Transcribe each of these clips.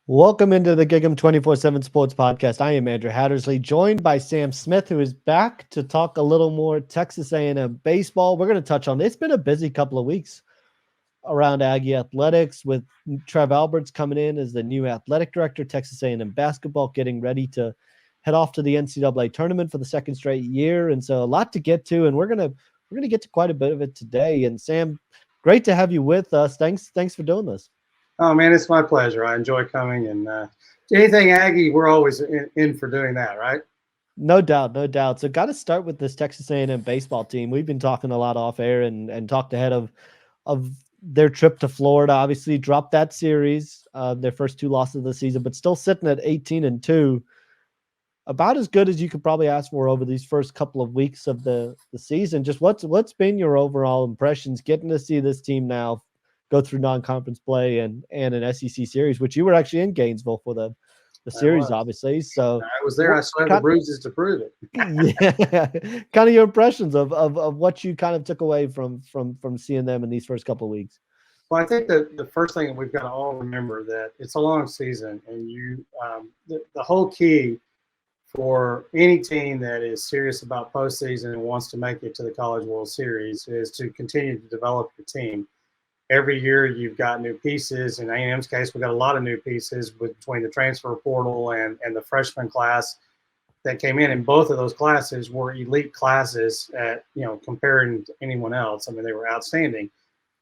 Welcome into the GigEm247 Sports Podcast. I am Andrew Hattersley, joined by Sam Smith, who is back to talk a little more Texas A&M baseball. We're going to touch on it's been a busy couple of weeks around Aggie athletics with Trev Alberts coming in as the new athletic director, Texas A&M basketball getting ready to head off to the NCAA tournament for the second straight year, and so a lot to get to, and we're gonna get to quite a bit of it today. And Sam, great to have you with us. Thanks for doing this. Oh man, it's my pleasure. I enjoy coming, and anything Aggie, we're always in for doing that, right? No doubt, no doubt. So, got to start with this Texas A&M baseball team. We've been talking a lot off air and talked ahead of their trip to Florida. Obviously, dropped that series, their first two losses of the season, but still sitting at 18-2, about as good as you could probably ask for over these first couple of weeks of the season. Just what's been your overall impressions getting to see this team now go through non-conference play and an SEC series, which you were actually in Gainesville for the series, obviously. So I was there. I still have the bruises to prove it. Yeah, kind of your impressions of what you kind of took away from seeing them in these first couple of weeks. Well, I think that the first thing we've got to all remember that it's a long season, and the whole key for any team that is serious about postseason and wants to make it to the College World Series is to continue to develop your team. Every year you've got new pieces. In A&M's case, we've got a lot of new pieces between the transfer portal and the freshman class that came in. And both of those classes were elite classes at, comparing to anyone else. I mean, they were outstanding.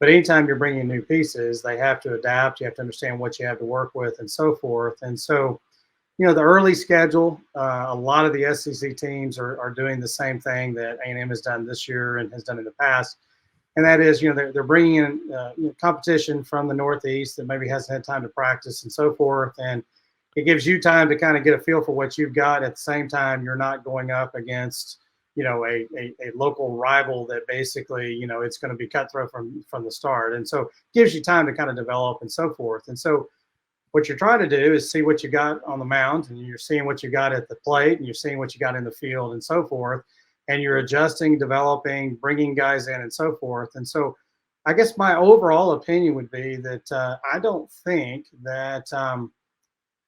But anytime you're bringing new pieces, they have to adapt. You have to understand what you have to work with and so forth. And so, the early schedule, a lot of the SEC teams are doing the same thing that A&M has done this year and has done in the past. And that is, they're bringing in competition from the Northeast that maybe hasn't had time to practice and so forth. And it gives you time to kind of get a feel for what you've got. At the same time, you're not going up against, a local rival that basically, it's going to be cutthroat from the start. And so it gives you time to kind of develop and so forth. And so what you're trying to do is see what you got on the mound, and you're seeing what you got at the plate, and you're seeing what you got in the field and so forth. And you're adjusting, developing, bringing guys in and so forth. And so I guess my overall opinion would be that I don't think that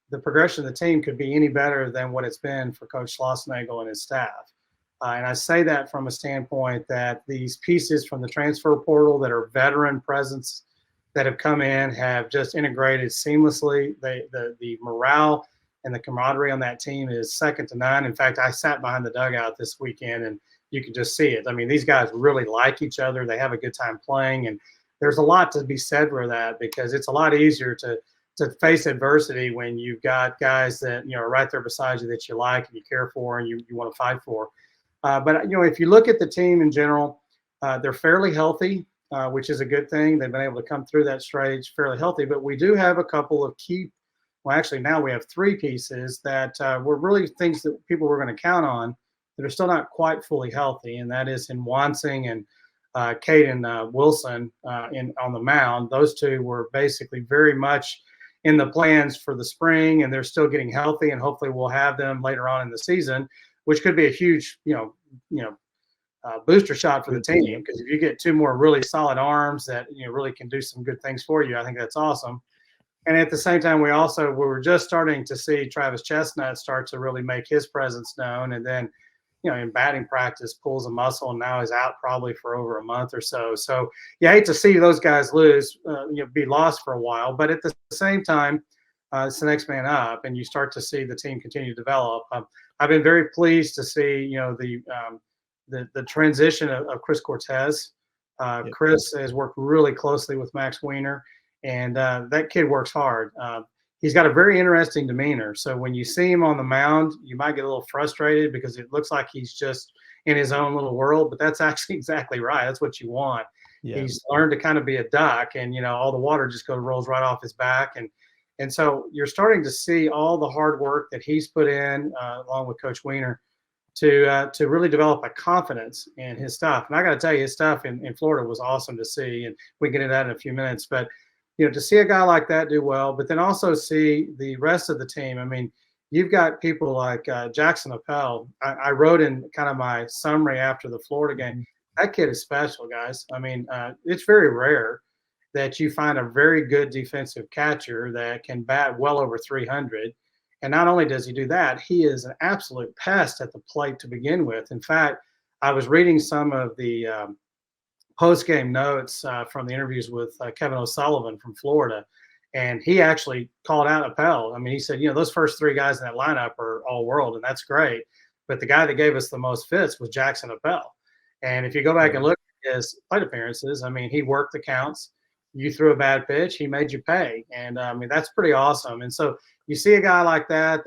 the progression of the team could be any better than what it's been for Coach Schlossnagle and his staff. And I say that from a standpoint that these pieces from the transfer portal that are veteran presence that have come in have just integrated seamlessly. The morale and the camaraderie on that team is second to none. In fact, I sat behind the dugout this weekend, and you could just see it. I mean, these guys really like each other. They have a good time playing, and there's a lot to be said for that, because it's a lot easier to face adversity when you've got guys that are right there beside you that you like and you care for and you want to fight for. But if you look at the team in general, they're fairly healthy, which is a good thing. They've been able to come through that stage fairly healthy. But we do have a couple of key. Well, actually, now we have three pieces that were really things that people were going to count on that are still not quite fully healthy, and that is in Wansing and Caden Wilson on the mound. Those two were basically very much in the plans for the spring, and they're still getting healthy, and hopefully we'll have them later on in the season, which could be a huge, booster shot for the team, because if you get two more really solid arms that really can do some good things for you, I think that's awesome. And at the same time, we were just starting to see Travis Chestnut start to really make his presence known. And then, in batting practice, pulls a muscle, and now he's out probably for over a month or so. So you hate to see those guys lose, be lost for a while. But at the same time, it's the next man up, and you start to see the team continue to develop. I've been very pleased to see, the transition of Chris Cortez. Chris has worked really closely with Max Weiner. And that kid works hard. He's got a very interesting demeanor. So when you see him on the mound, you might get a little frustrated because it looks like he's just in his own little world. But that's actually exactly right. That's what you want. Yeah. He's learned to kind of be a duck, and all the water just rolls right off his back. And so you're starting to see all the hard work that he's put in, along with Coach Weiner, to really develop a confidence in his stuff. And I got to tell you, his stuff in Florida was awesome to see. And we can get into that in a few minutes, but to see a guy like that do well, but then also see the rest of the team. I mean, you've got people like Jackson Appel. I wrote in kind of my summary after the Florida game, that kid is special, guys. I mean, it's very rare. that you find a very good defensive catcher that can bat well over 300. And not only does he do that, he is an absolute pest at the plate to begin with. In fact, I was reading some of the post-game notes from the interviews with Kevin O'Sullivan from Florida, and he actually called out Appel. I mean, he said, those first three guys in that lineup are all world, and that's great. But the guy that gave us the most fits was Jackson Appel. And if you go back and look at his plate appearances, I mean, he worked the counts. You threw a bad pitch, he made you pay. And I mean, that's pretty awesome. And so you see a guy like that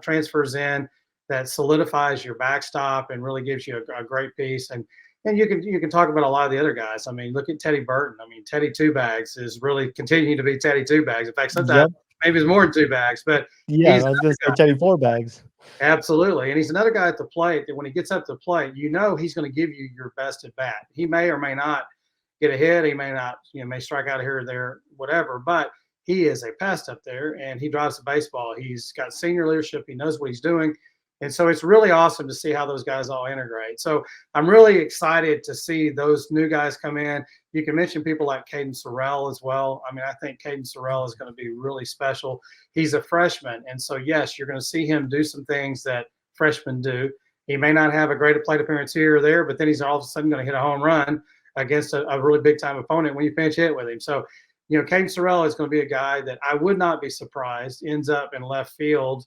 transfers in, that solidifies your backstop and really gives you a great piece. And you can talk about a lot of the other guys. I mean, look at Teddy Burton. I mean, Teddy Two Bags is really continuing to be Teddy Two Bags. In fact, sometimes maybe it's more than two bags, but I was going to say Teddy Four Bags. Absolutely. And he's another guy at the plate that when he gets up to the plate, he's going to give you your best at bat. He may or may not get a hit. He may not, may strike out here or there, whatever, but he is a pest up there and he drives the baseball. He's got senior leadership. He knows what he's doing. And so it's really awesome to see how those guys all integrate. So I'm really excited to see those new guys come in. You can mention people like Caden Sorrell as well. I mean, I think Caden Sorrell is going to be really special. He's a freshman. And so, yes, you're going to see him do some things that freshmen do. He may not have a great plate appearance here or there, but then he's all of a sudden going to hit a home run against a really big-time opponent when you pinch hit with him. So, Caden Sorrell is going to be a guy that I would not be surprised ends up in left field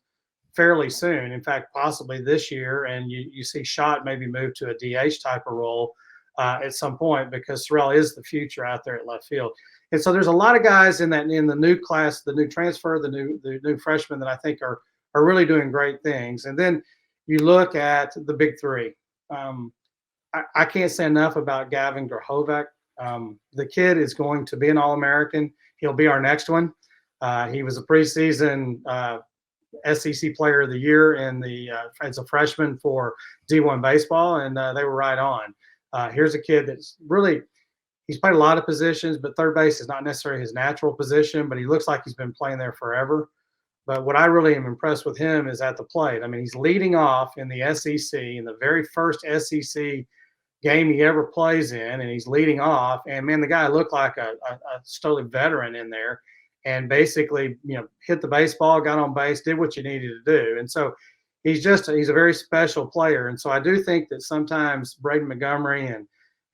fairly soon. In fact, possibly this year, and you see Schott maybe move to a DH type of role at some point because Sorrell is the future out there at left field. And so there's a lot of guys in the new class, the new transfer, the new freshmen that I think are really doing great things. And then you look at the big three. I can't say enough about Gavin Grahovac. The kid is going to be an All-American. He'll be our next one. He was a preseason SEC Player of the Year as a freshman for D1 baseball, and they were right on. Here's a kid that's really – he's played a lot of positions, but third base is not necessarily his natural position, but he looks like he's been playing there forever. But what I really am impressed with him is at the plate. I mean, he's leading off in the SEC, in the very first SEC game he ever plays in, and he's leading off. And, man, the guy looked like a totally veteran in there. And basically, hit the baseball, got on base, did what you needed to do. And so he's a very special player. And so I do think that sometimes Braden Montgomery and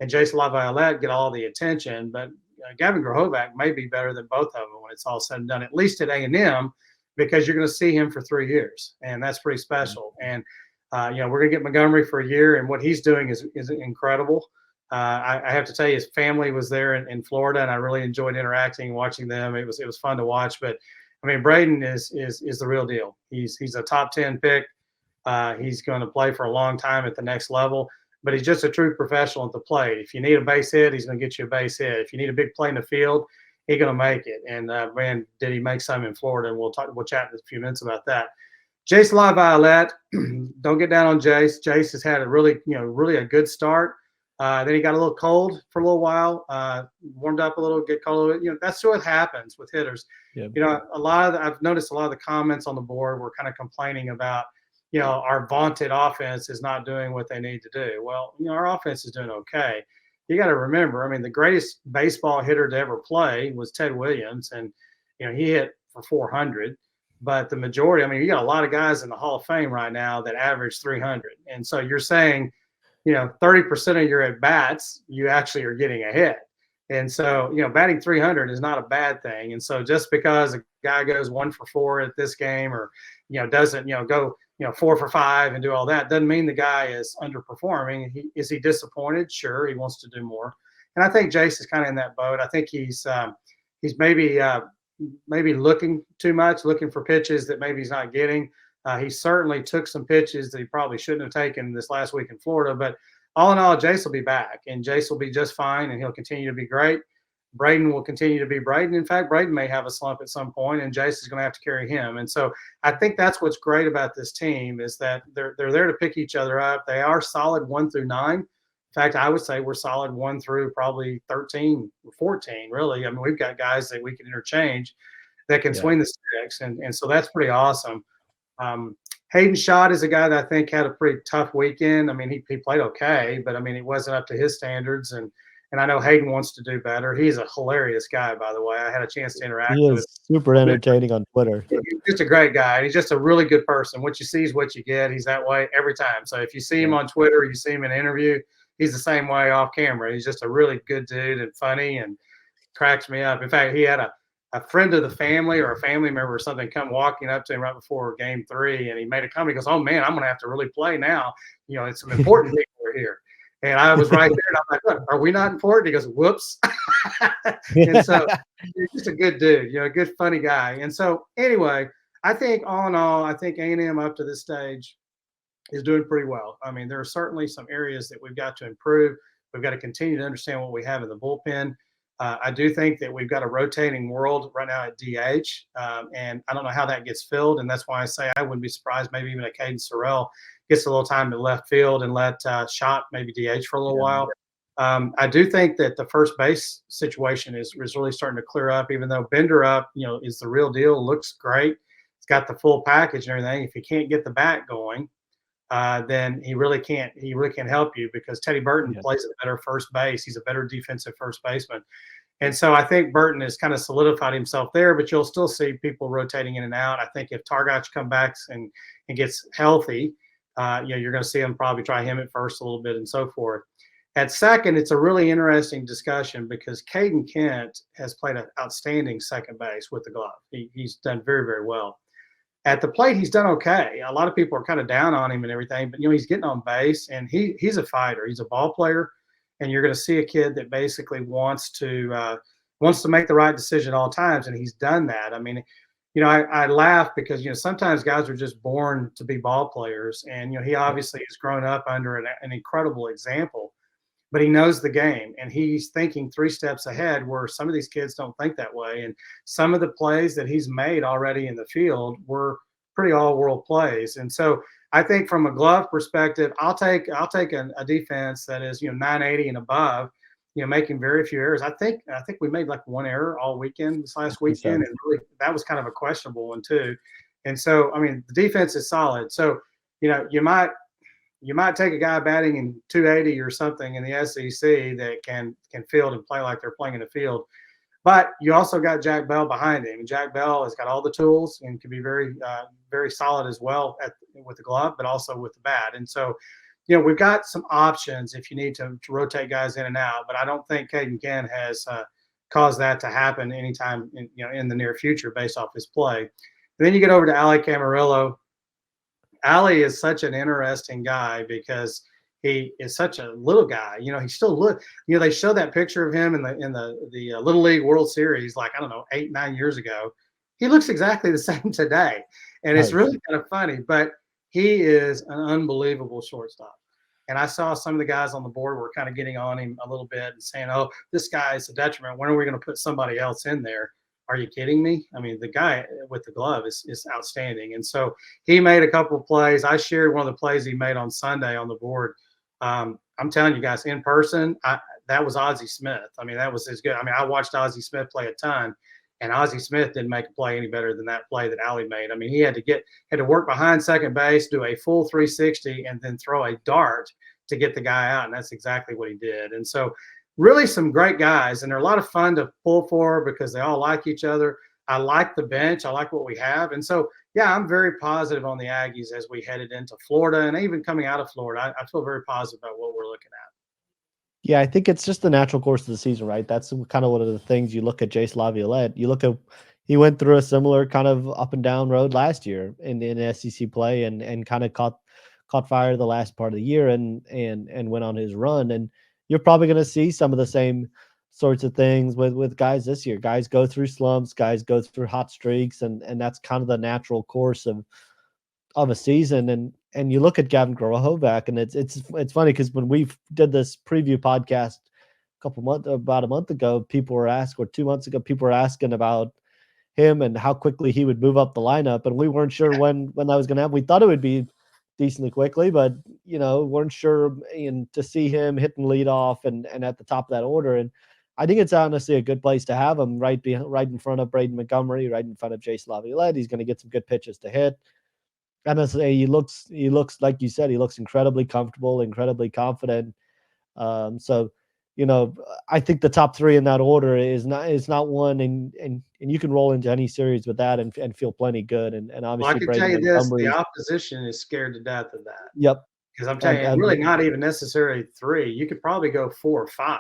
Jason LaViolette get all the attention, but Gavin Grahovac may be better than both of them when it's all said and done, at least at A&M, because you're going to see him for 3 years. And that's pretty special. And, we're going to get Montgomery for a year, and what he's doing is incredible. I have to tell you, his family was there in Florida, and I really enjoyed interacting and watching them. It was fun to watch. But I mean, Braden is the real deal. He's a top 10 pick. He's going to play for a long time at the next level. But he's just a true professional at the plate. If you need a base hit, he's going to get you a base hit. If you need a big play in the field, he's going to make it. And man, did he make some in Florida? And we'll chat in a few minutes about that. Jace LaViolette, don't get down on Jace. Jace has had a really a good start. Then he got a little cold for a little while, warmed up a little, get cold. That's what happens with hitters. Yep. I've noticed a lot of the comments on the board were kind of complaining about, our vaunted offense is not doing what they need to do. Well, our offense is doing okay. You got to remember, I mean, the greatest baseball hitter to ever play was Ted Williams, and he hit for 400. But the majority, I mean, you got a lot of guys in the Hall of Fame right now that average 300, and so you're saying, 30% of your at-bats, you actually are getting a hit. And so, batting 300 is not a bad thing. And so just because a guy goes 1 for 4 at this game or, doesn't, go, 4 for 5 and do all that, doesn't mean the guy is underperforming. Is he disappointed? Sure, he wants to do more. And I think Jace is kind of in that boat. I think he's maybe looking too much, looking for pitches that maybe he's not getting. He certainly took some pitches that he probably shouldn't have taken this last week in Florida. But all in all, Jace will be back, and Jace will be just fine, and he'll continue to be great. Braden will continue to be Braden. In fact, Braden may have a slump at some point, and Jace is going to have to carry him. And so I think that's what's great about this team is that they're there to pick each other up. They are solid 1 through 9. In fact, I would say we're solid 1 through probably 13, 14, really. I mean, we've got guys that we can interchange that can swing the sticks, and so that's pretty awesome. Hayden Schott is a guy that I think had a pretty tough weekend. I mean, he played okay, but I mean, it wasn't up to his standards. And And I know Hayden wants to do better. He's a hilarious guy, by the way. I had a chance to interact He with is super entertaining on Twitter. him. He's just a great guy. He's just a really good person. What you see is what you get. He's that way every time. So if you see him on Twitter, you see him in an interview, he's the same way off camera. He's just a really good dude and funny and cracks me up. In fact, he had a friend of the family or a family member or something come walking up to him right before game 3, and he made a comment. He goes, "Oh man, I'm going to have to really play now. You know, it's some important people are here." And I was right there, and I'm like, "Look, are we not important?" He goes, "Whoops." And so he's just a good dude, you know, a good funny guy. And so anyway, I think all in all, I think A&M up to this stage is doing pretty well. I mean, there are certainly some areas that we've got to improve. We've got to continue to understand what we have in the bullpen. I do think that we've got a rotating world right now at DH, and I don't know how that gets filled, and that's why I say I wouldn't be surprised maybe even a Caden Sorrell gets a little time in left field and let Schott maybe DH for a little while. I do think that the first base situation is really starting to clear up, even though Bender up, you know, is the real deal, looks great. It's got the full package and everything. If he can't get the bat going, then he really can't help you, because Teddy Burton plays a better first base. He's a better defensive first baseman. And so I think Burton has kind of solidified himself there, but you'll still see people rotating in and out. I think if Targach comes back and gets healthy, you know, you're going to see him probably try him at first a little bit and so forth. At second, it's a really interesting discussion because Caden Kent has played an outstanding second base with the glove. He's done very, very well. At the plate, he's done okay. A lot of people are kind of down on him and everything, but, you know, he's getting on base, and he's a fighter. He's a ball player, and you're going to see a kid that basically wants to make the right decision at all times, and he's done that. I mean, you know, I laugh because, you know, sometimes guys are just born to be ball players, and, you know, he obviously has grown up under an incredible example, but he knows the game, and he's thinking 3 steps ahead, where some of these kids don't think that way. And some of the plays that he's made already in the field were pretty all-world plays. And so I think from a glove perspective, I'll take a defense that is, you know, 980 and above, you know, making very few errors. I think we made like 1 error all weekend this last weekend, and really that was kind of a questionable one too. And so, I mean, the defense is solid. So, you know, you might take a guy batting in 280 or something in the SEC that can field and play like they're playing in the field. But you also got Jack Bell behind him. And Jack Bell has got all the tools and can be very, very solid as well with the glove, but also with the bat. And so, you know, we've got some options if you need to rotate guys in and out. But I don't think Caden Kent has caused that to happen anytime in the near future based off his play. And then you get over to Ali Camarillo. Ali is such an interesting guy because he is such a little guy. You know, he still they show that picture of him in the Little League World Series, like, I don't know, 8-9 years ago. He looks exactly the same today. And it's really kind of funny, but he is an unbelievable shortstop. And I saw some of the guys on the board were kind of getting on him a little bit and saying, "Oh, this guy is a detriment. When are we going to put somebody else in there?" Are you kidding me? I mean, the guy with the glove is outstanding. And so he made a couple of plays. I shared one of the plays he made on Sunday on the board. I'm telling you guys, in person, that was Ozzie Smith. I mean, that was as good. I mean, I watched Ozzie Smith play a ton, and Ozzie Smith didn't make a play any better than that play that Ali made. I mean, he had to work behind second base, do a full 360, and then throw a dart to get the guy out. And that's exactly what he did. And so really some great guys, and they're a lot of fun to pull for because they all like each other. I like the bench. I like what we have. And so, yeah, I'm very positive on the Aggies as we headed into Florida, and even coming out of Florida. I feel very positive about what we're looking at. Yeah, I think it's just the natural course of the season, right? That's kind of one of the things you look at Jace Laviolette. You look at, he went through a similar kind of up and down road last year in SEC play and kind of caught fire the last part of the year and went on his run. And you're probably going to see some of the same sorts of things with guys this year. Guys go through slumps, guys go through hot streaks, and that's kind of the natural course of a season. And you look at Gavin Grohovac, and it's funny because when we did this preview podcast about a month ago, people were asking, or 2 months ago, people were asking about him and how quickly he would move up the lineup, and we weren't sure when that was going to happen. We thought it would be decently quickly, but weren't sure. And to see him hitting lead off and at the top of that order, and I think it's honestly a good place to have him right in front of Braden Montgomery, right in front of Jace Laviolette. He's going to get some good pitches to hit. And he looks like you said, he looks incredibly comfortable, incredibly confident. So I think the top three in that order is not one, and you can roll into any series with that and feel plenty good. And Well, I obviously can Braden tell you this: the Montgomery's. opposition is scared to death of that. Yep. Because I'm telling you, really not even necessarily 3. You could probably go 4 or 5.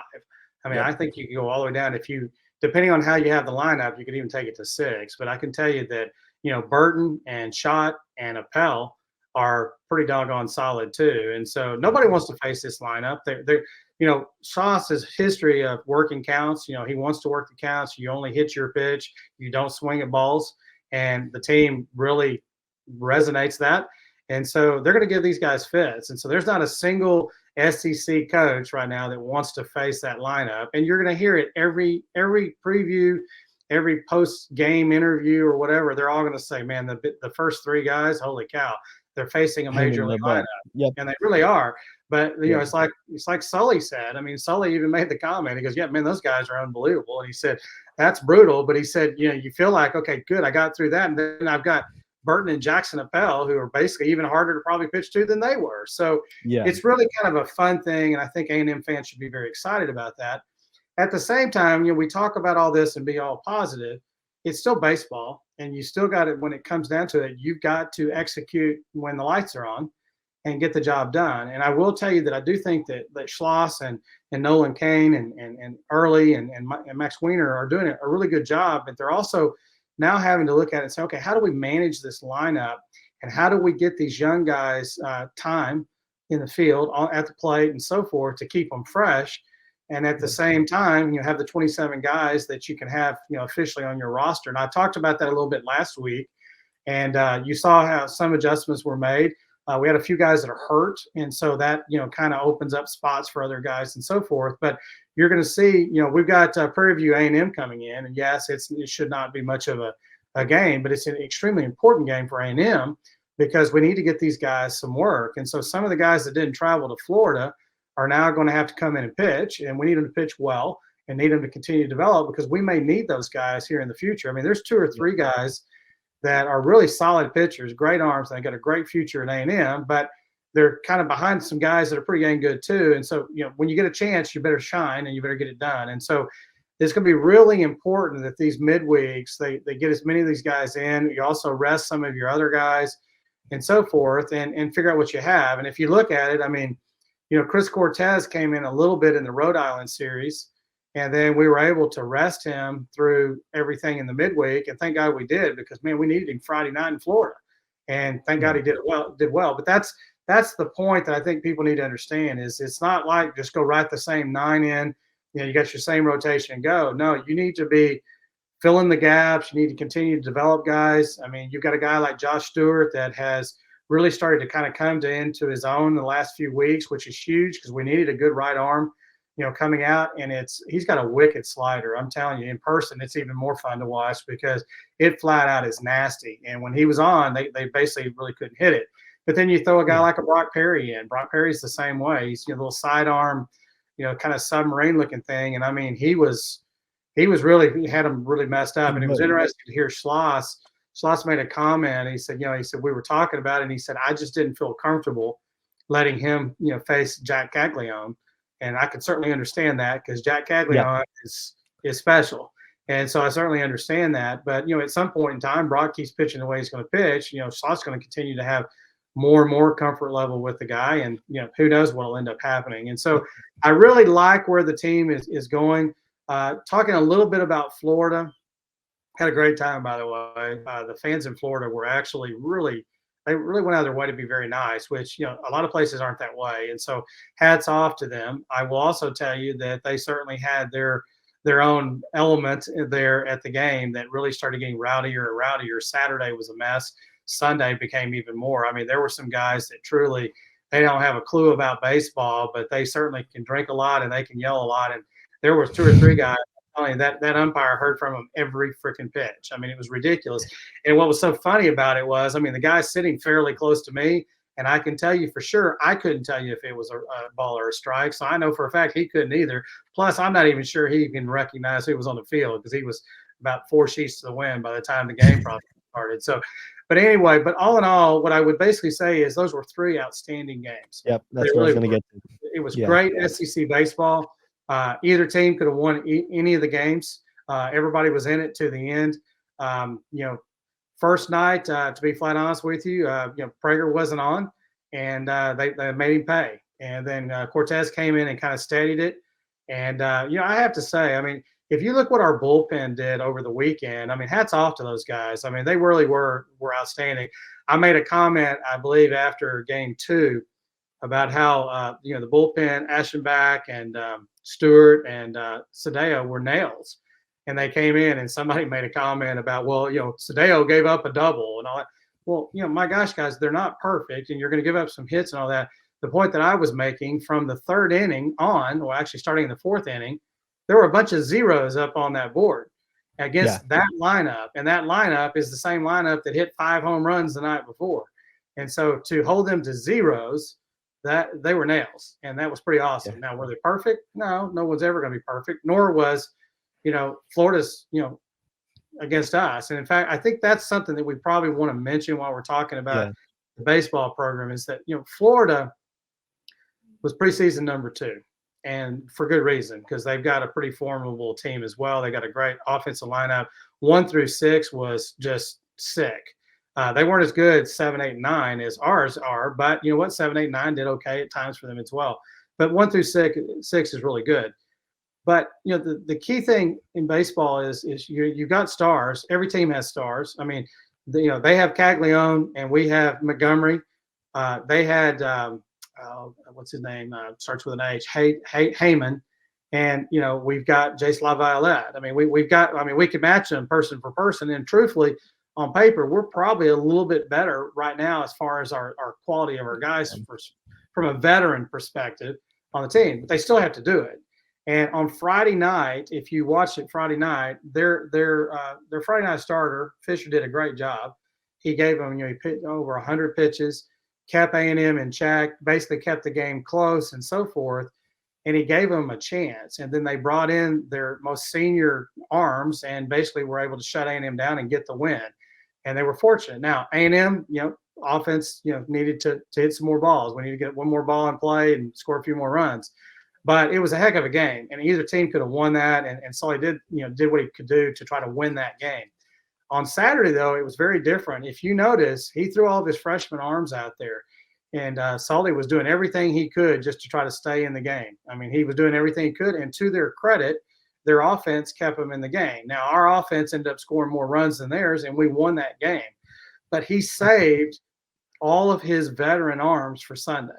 I mean, Yep. I think you could go all the way down if you, depending on how you have the lineup, you could even take it to 6. But I can tell you that, Burton and Schott and Appel are pretty doggone solid too. And so nobody wants to face this lineup. Sauce's history of working counts, he wants to work the counts. You only hit your pitch. You don't swing at balls. And the team really resonates that. And so they're going to give these guys fits. And so there's not a single SEC coach right now that wants to face that lineup. And you're going to hear it every preview, every post-game interview or whatever. They're all going to say, man, the first 3 guys, holy cow, they're facing a major league lineup. Yep. And they really are. But, it's like Sully said. I mean, Sully even made the comment. He goes, yeah, man, those guys are unbelievable. And he said, that's brutal. But he said, you feel like, okay, good, I got through that. And then I've got Burton and Jackson Appel, who are basically even harder to probably pitch to than they were. So it's really kind of a fun thing, and I think A&M fans should be very excited about that. At the same time, we talk about all this and be all positive. It's still baseball, and you still got it when it comes down to it. You've got to execute when the lights are on and get the job done. And I will tell you that I do think that Schloss and Nolan Kane and Early and Max Weiner are doing a really good job, but they're also now having to look at it and say, okay, how do we manage this lineup, and how do we get these young guys time in the field, at the plate, and so forth, to keep them fresh, and at the same time, have the 27 guys that you can have, officially on your roster. And I talked about that a little bit last week, and you saw how some adjustments were made. We had a few guys that are hurt, and so that kind of opens up spots for other guys and so forth. But you're going to see, we've got Prairie View A&M coming in, and yes, it should not be much of a game, but it's an extremely important game for A&M because we need to get these guys some work. And so some of the guys that didn't travel to Florida are now going to have to come in and pitch, and we need them to pitch well and need them to continue to develop because we may need those guys here in the future. I mean, there's 2 or 3 guys that are really solid pitchers, great arms, and they got a great future in A&M, but they're kind of behind some guys that are pretty dang good too. And so, when you get a chance, you better shine and you better get it done. And so it's going to be really important that these midweeks, they get as many of these guys in. You also rest some of your other guys and so forth and figure out what you have. And if you look at it, I mean, Chris Cortez came in a little bit in the Rhode Island series, and then we were able to rest him through everything in the midweek. And thank God we did, because, man, we needed him Friday night in Florida. And thank God he did well. But that's the point that I think people need to understand is it's not like just go right the same 9 in, you got your same rotation and go. No, you need to be filling the gaps. You need to continue to develop guys. I mean, you've got a guy like Josh Stewart that has really started to kind of come into his own in the last few weeks, which is huge because we needed a good right arm, coming out, and he's got a wicked slider. I'm telling you, in person, it's even more fun to watch because it flat out is nasty. And when he was on, they basically really couldn't hit it. But then you throw a guy like a Brock Perry in. Brock Perry's the same way. He's a little sidearm, kind of submarine looking thing. And I mean, he had him really messed up. And it was interesting to hear Schloss. Schloss made a comment. He said, we were talking about it, and he said, I just didn't feel comfortable letting him, face Jack Caglione. And I could certainly understand that because Jack Caglione is special. And so I certainly understand that. But, at some point in time, Brock keeps pitching the way he's going to pitch. Schloss is going to continue to have more and more comfort level with the guy. And, who knows what will end up happening. And so I really like where the team is going. Talking a little bit about Florida, had a great time, by the way. The fans in Florida were actually they really went out of their way to be very nice, which, a lot of places aren't that way. And so hats off to them. I will also tell you that they certainly had their own element there at the game that really started getting rowdier and rowdier. Saturday was a mess. Sunday became even more. I mean, there were some guys that truly, they don't have a clue about baseball, but they certainly can drink a lot and they can yell a lot. And there was 2 or 3 guys, that umpire heard from him every freaking pitch. I mean, it was ridiculous. And what was so funny about it was, the guy's sitting fairly close to me, and I can tell you for sure, I couldn't tell you if it was a ball or a strike. So I know for a fact he couldn't either. Plus, I'm not even sure he can recognize who was on the field because he was about 4 sheets to the wind by the time the game probably started. So, but anyway, but all in all, what I would basically say is those were 3 outstanding games. Yep, that's what I was going to get to. It was great SEC baseball. Either team could have won any of the games. Everybody was in it to the end. First night, to be flat honest with you, Prager wasn't on, and they made him pay. And then Cortez came in and kind of steadied it. And, I have to say, I mean, if you look what our bullpen did over the weekend, I mean, hats off to those guys. I mean, they really were outstanding. I made a comment, I believe, after game 2 about how, the bullpen, Aschenbach and Stewart and Sadeo were nails. And they came in and somebody made a comment about, well, Sadeo gave up a double and all that. Well, my gosh, guys, they're not perfect, and you're going to give up some hits and all that. The point that I was making from the 3rd inning on, well, actually starting in the 4th inning, there were a bunch of zeros up on that board against that lineup. And that lineup is the same lineup that hit 5 home runs the night before. And so to hold them to zeros, that they were nails. And that was pretty awesome. Now, were they perfect? No one's ever going to be perfect, nor was, Florida's, against us. And in fact, I think that's something that we probably want to mention while we're talking about the baseball program is that, Florida was preseason number 2. And for good reason, because they've got a pretty formidable team as well. They got a great offensive lineup. 1 through 6 was just sick. They weren't as good 7, 8, 9 as ours are, but you know what? 7, 8, 9 did okay at times for them as well. But 1 through 6 is really good. But the key thing in baseball is you've got stars. Every team has stars. I mean, they have Caglione and we have Montgomery. They had what's his name? Starts with an H. Heyman, and we've got Jace LaViolette. I mean, we could match them person for person, and truthfully, on paper, we're probably a little bit better right now as far as our quality of our guys from a veteran perspective on the team. But they still have to do it. And on Friday night, if you watch it Friday night, their Friday night starter Fisher did a great job. He gave them, he pitched over 100 pitches. Kept A&M in check, basically kept the game close and so forth, and he gave them a chance. And then they brought in their most senior arms and basically were able to shut A&M down and get the win. And they were fortunate. Now, A&M, offense, needed to hit some more balls. We need to get one more ball in play and score a few more runs. But it was a heck of a game, and either team could have won that. And Sully did what he could do to try to win that game. On Saturday, though, it was very different. If you notice, he threw all of his freshman arms out there, and Sully was doing everything he could just to try to stay in the game. I mean, he was doing everything he could, and to their credit, their offense kept them in the game. Now, our offense ended up scoring more runs than theirs, and we won that game. But he saved all of his veteran arms for Sunday.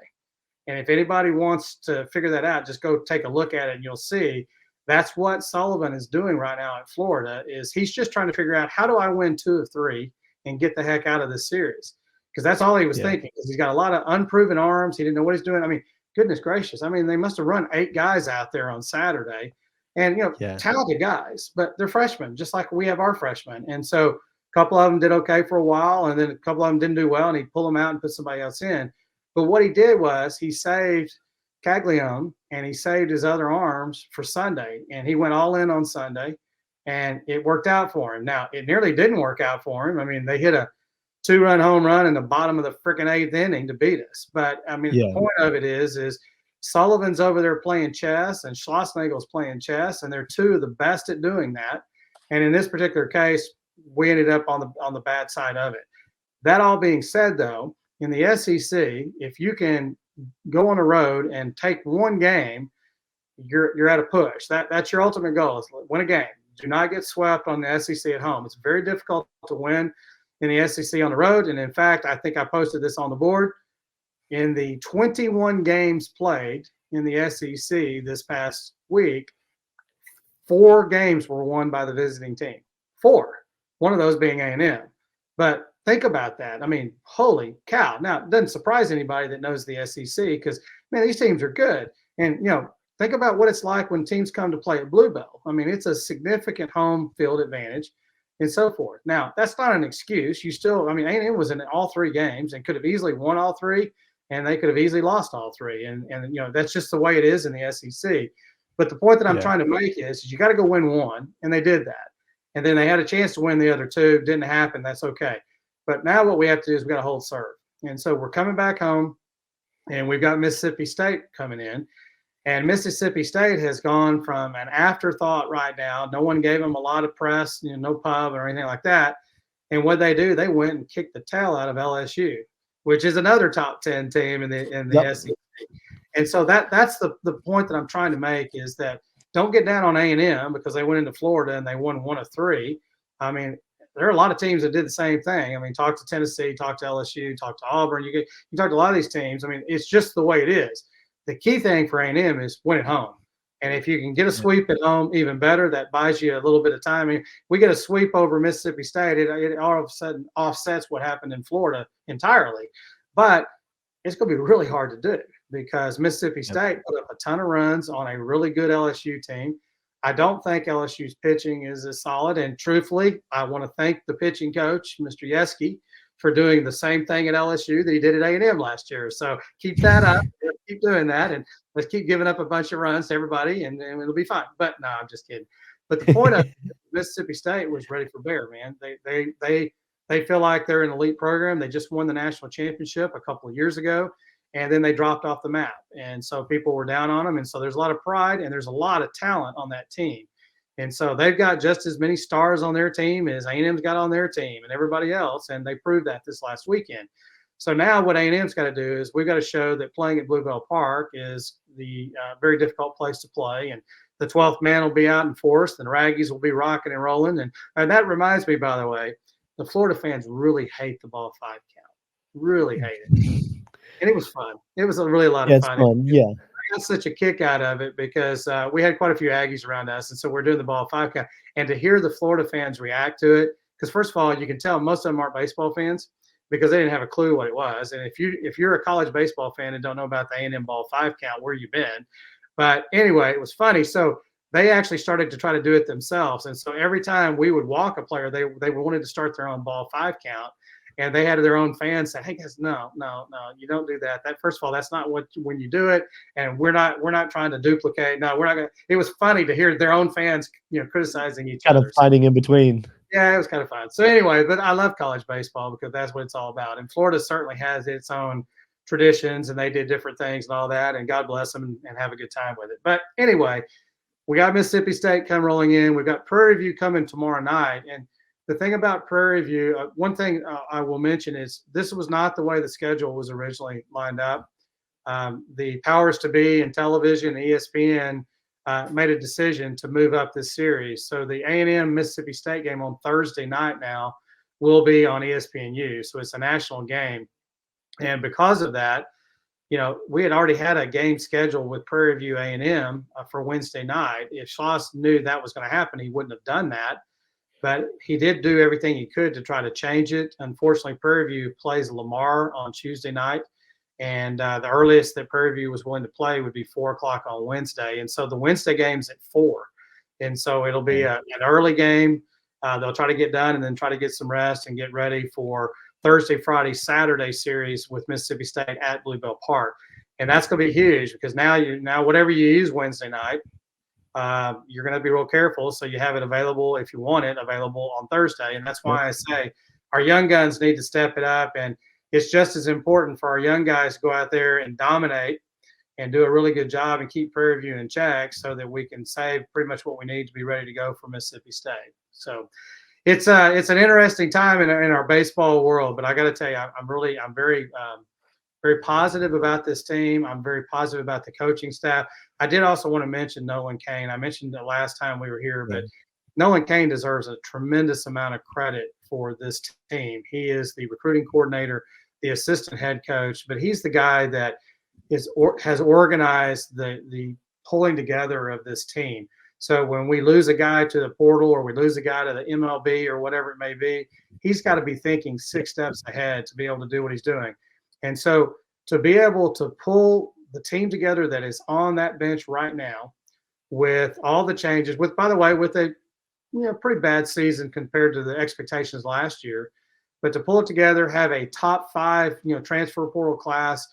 And if anybody wants to figure that out, just go take a look at it, and you'll see that's what Sullivan is doing right now at Florida. Is he's just trying to figure out, how do I win 2 of 3 and get the heck out of this series? Because that's all he was thinking. Because he's got a lot of unproven arms. He didn't know what he's doing. I mean, goodness gracious. I mean, they must have run 8 guys out there on Saturday, and talented guys, but they're freshmen, just like we have our freshmen. And so a couple of them did okay for a while, and then a couple of them didn't do well, and he pulled them out and put somebody else in. But what he did was he saved Caglione and he saved his other arms for Sunday, and he went all in on Sunday, and it worked out for him. Now, it nearly didn't work out for him. I mean, they hit a 2-run home run in the bottom of the freaking 8th inning to beat us. But I mean, the point of it is Sullivan's over there playing chess and Schlossnagel's playing chess, and they're 2 of the best at doing that. And in this particular case, we ended up on the bad side of it. That all being said, though, in the SEC, if you can go on the road and take one game, you're at a push. That's your ultimate goal, is win a game. Do not get swept on the SEC at home. It's very difficult to win in the SEC on the road. And in fact, I think I posted this on the board. In the 21 games played in the SEC this past week, 4 games were won by the visiting team. 4. One of those being A&M. But think about that. I mean, holy cow. Now, it doesn't surprise anybody that knows the SEC because, man, these teams are good. And, think about what it's like when teams come to play at Bluebell. I mean, it's a significant home field advantage and so forth. Now, that's not an excuse. A&M was in all 3 games and could have easily won all 3, and they could have easily lost all 3. And that's just the way it is in the SEC. But the point that I'm trying to make is you got to go win 1, and they did that. And then they had a chance to win the other 2. Didn't happen. That's okay. But now what we have to do is we got to hold serve. And so we're coming back home, and we've got Mississippi State coming in. And Mississippi State has gone from an afterthought right now. No one gave them a lot of press, no pub or anything like that. And what they do, they went and kicked the tail out of LSU, which is another top 10 team in the SEC. And so that's the point that I'm trying to make is that don't get down on A&M because they went into Florida and they won 1 of 3. I mean, there are a lot of teams that did the same thing. I mean, talk to Tennessee, talk to LSU, talk to Auburn. You talk to a lot of these teams. I mean, it's just the way it is. The key thing for A&M is win at home. And if you can get a sweep at home, even better. That buys you a little bit of time. I mean, we get a sweep over Mississippi State, it all of a sudden offsets what happened in Florida entirely. But it's going to be really hard to do because Mississippi State put up a ton of runs on a really good LSU team. I don't think LSU's pitching is as solid. And truthfully, I want to thank the pitching coach, Mr. Yeski, for doing the same thing at LSU that he did at A&M last year. So keep that up. Keep doing that. And let's keep giving up a bunch of runs to everybody, and it'll be fine. But no, I'm just kidding. But the point of Mississippi State was ready for bear, man. They feel like they're an elite program. They just won the national championship a couple of years ago, and then they dropped off the map. And so people were down on them. And so there's a lot of pride and there's a lot of talent on that team. And so they've got just as many stars on their team as A&M's got on their team and everybody else. And they proved that this last weekend. So now what A&M's got to do is we've got to show that playing at Bluebell Park is the very difficult place to play. And the 12th man will be out in force, and the Aggies will be rocking and rolling. And that reminds me, by the way, the Florida fans really hate the ball 5 count. Really hate it. And it was fun. It was really a lot of fun. Yeah. I got such a kick out of it because we had quite a few Aggies around us. And so we're doing the ball 5 count. And to hear the Florida fans react to it, because first of all, you can tell most of them aren't baseball fans because they didn't have a clue what it was. And if you're a college baseball fan and don't know about the A&M ball 5 count, where you been? But anyway, it was funny. So they actually started to try to do it themselves. And so every time we would walk a player, they wanted to start their own ball 5 count. And they had their own fans say, "Hey guys, no, you don't do that. That first of all, that's not when you do it. And we're not trying to duplicate. No, we're not going to." It was funny to hear their own fans, criticizing each other. Kind of fighting in between. Yeah, it was kind of fun. So anyway, but I love college baseball because that's what it's all about. And Florida certainly has its own traditions, and they did different things and all that. And God bless them and have a good time with it. But anyway, we got Mississippi State come rolling in. We've got Prairie View coming tomorrow night. And the thing about Prairie View, one thing I will mention is this was not the way the schedule was originally lined up. The powers to be in television, ESPN, made a decision to move up this series. So the A&M Mississippi State game on Thursday night now will be on ESPNU. So it's a national game. And because of that, we had already had a game scheduled with Prairie View A&M for Wednesday night. If Schloss knew that was going to happen, he wouldn't have done that. But he did do everything he could to try to change it. Unfortunately, Prairie View plays Lamar on Tuesday night. And the earliest that Prairie View was willing to play would be 4 o'clock on Wednesday. And so the Wednesday game's at 4. And so it'll be an early game. They'll try to get done and then try to get some rest and get ready for Thursday, Friday, Saturday series with Mississippi State at Bluebell Park. And that's going to be huge because now whatever you use Wednesday night, you're going to be real careful. So you have it available, if you want it, available on Thursday. And that's why I say our young guns need to step it up. And it's just as important for our young guys to go out there and dominate and do a really good job and keep Prairie View in check so that we can save pretty much what we need to be ready to go for Mississippi State. So it's an interesting time in our baseball world. But I got to tell you, I'm very positive about this team. I'm very positive about the coaching staff. I did also want to mention Nolan Kane. I mentioned the last time we were here, but Nolan Kane deserves a tremendous amount of credit for this team. He is the recruiting coordinator, the assistant head coach, but he's the guy that has organized the pulling together of this team. So when we lose a guy to the portal or we lose a guy to the MLB or whatever it may be, he's got to be thinking 6 steps ahead to be able to do what he's doing. And so to be able to pull the team together that is on that bench right now with all the changes, with a pretty bad season compared to the expectations last year, but to pull it together, have a top 5, transfer portal class.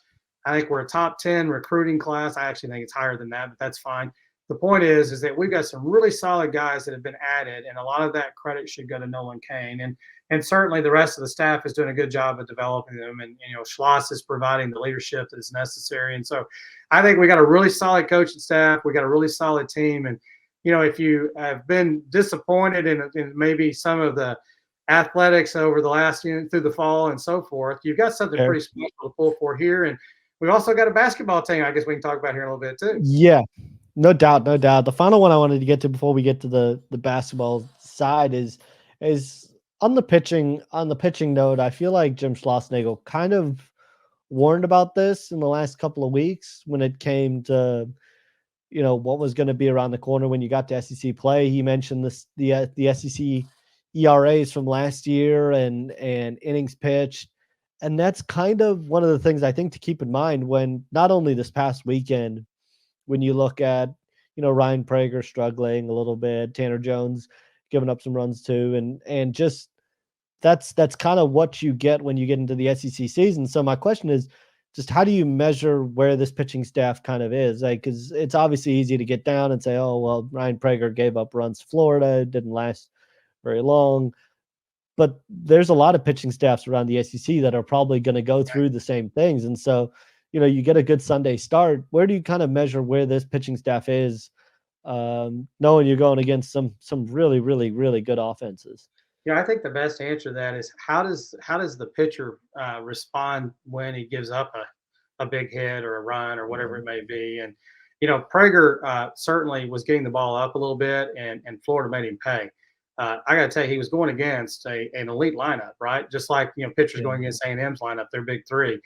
I think we're a top 10 recruiting class. I actually think it's higher than that, but that's fine. The point is that we've got some really solid guys that have been added, and a lot of that credit should go to Nolan Kane. And And certainly the rest of the staff is doing a good job of developing them. And Schloss is providing the leadership that is necessary. And so I think we got a really solid coaching staff. We got a really solid team. And, if you have been disappointed in maybe some of the athletics over the last through the fall and so forth, you've got something pretty special to pull for here. And we've also got a basketball team I guess we can talk about here in a little bit too. Yeah, no doubt. The final one I wanted to get to before we get to the basketball side is on the pitching note. I feel like Jim Schlossnagle kind of warned about this in the last couple of weeks when it came to what was going to be around the corner when you got to SEC play. He mentioned the SEC ERAs from last year and innings pitched. And that's kind of one of the things I think to keep in mind when not only this past weekend, when you look at, Ryan Prager struggling a little bit, Tanner Jones giving up some runs too. And just that's kind of what you get when you get into the SEC season. So my question is just how do you measure where this pitching staff kind of is? Like, cause it's obviously easy to get down and say, oh, well, Ryan Prager gave up runs to Florida. It didn't last very long. But there's a lot of pitching staffs around the SEC that are probably going to go through the same things. And so, you get a good Sunday start. Where do you kind of measure where this pitching staff is, knowing you're going against some really, really, really good offenses? I think the best answer to that is how does the pitcher respond when he gives up a big hit or a run or whatever it may be. And, Prager certainly was getting the ball up a little bit and Florida made him pay. I got to tell you, he was going against an elite lineup, right? Just like, pitchers going against A&M's lineup, their big three.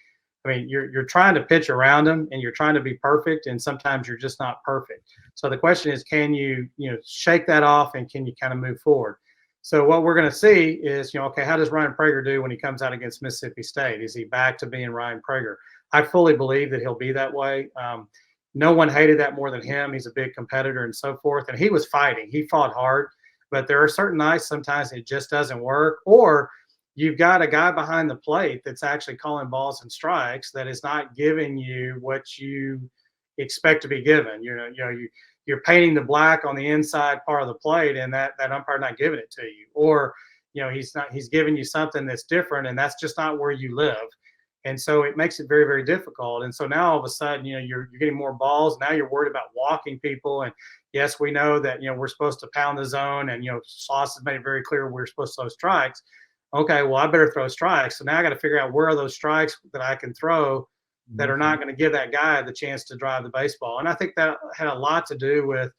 I mean, you're trying to pitch around them and you're trying to be perfect. And sometimes you're just not perfect. So the question is, can you, shake that off and can you kind of move forward? So what we're going to see is, okay, how does Ryan Prager do when he comes out against Mississippi State? Is he back to being Ryan Prager? I fully believe that he'll be that way. No one hated that more than him. He's a big competitor and so forth. And he was fighting. He fought hard. But there are certain nights sometimes it just doesn't work. Or you've got a guy behind the plate that's actually calling balls and strikes that is not giving you what you expect to be given. You're painting the black on the inside part of the plate and that umpire not giving it to you. Or, he's giving you something that's different and that's just not where you live. And so it makes it very, very difficult. And so now all of a sudden, you're getting more balls. Now you're worried about walking people. And yes, we know that, we're supposed to pound the zone and, Sauce has made it very clear we're supposed to throw strikes. Okay, well, I better throw strikes. So now I got to figure out where are those strikes that I can throw that are not going to give that guy the chance to drive the baseball. And I think that had a lot to do with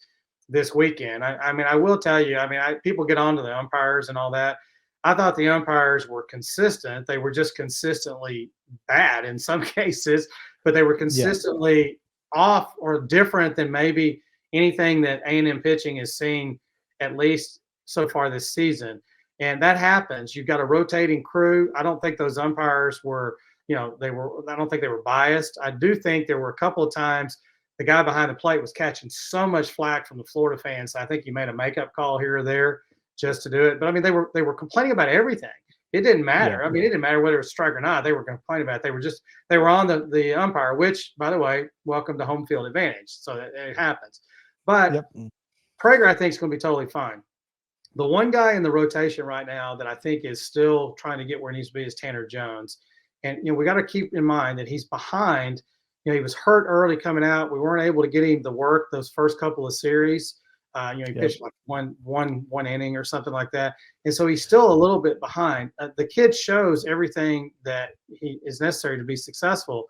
this weekend. I mean, I will tell you, people get onto the umpires and all that. I thought the umpires were consistent. They were just consistently bad in some cases, but they were consistently off or different than maybe anything that A&M pitching is seeing at least so far this season. And that happens. You've got a rotating crew. I don't think those umpires were, I don't think they were biased. I do think there were a couple of times the guy behind the plate was catching so much flack from the Florida fans. I think he made a makeup call here or there just to do it. But I mean, they were complaining about everything. It didn't matter. Yeah. I mean, it didn't matter whether it was strike or not. They were complaining about it. They were on the umpire, which, by the way, welcome to home field advantage. So it happens. But Prager, I think, is going to be totally fine. The one guy in the rotation right now that I think is still trying to get where he needs to be is Tanner Jones. And, we got to keep in mind that he's behind. He was hurt early coming out. We weren't able to get him to work those first couple of series. He pitched like one inning or something like that. And so he's still a little bit behind. The kid shows everything that he is necessary to be successful,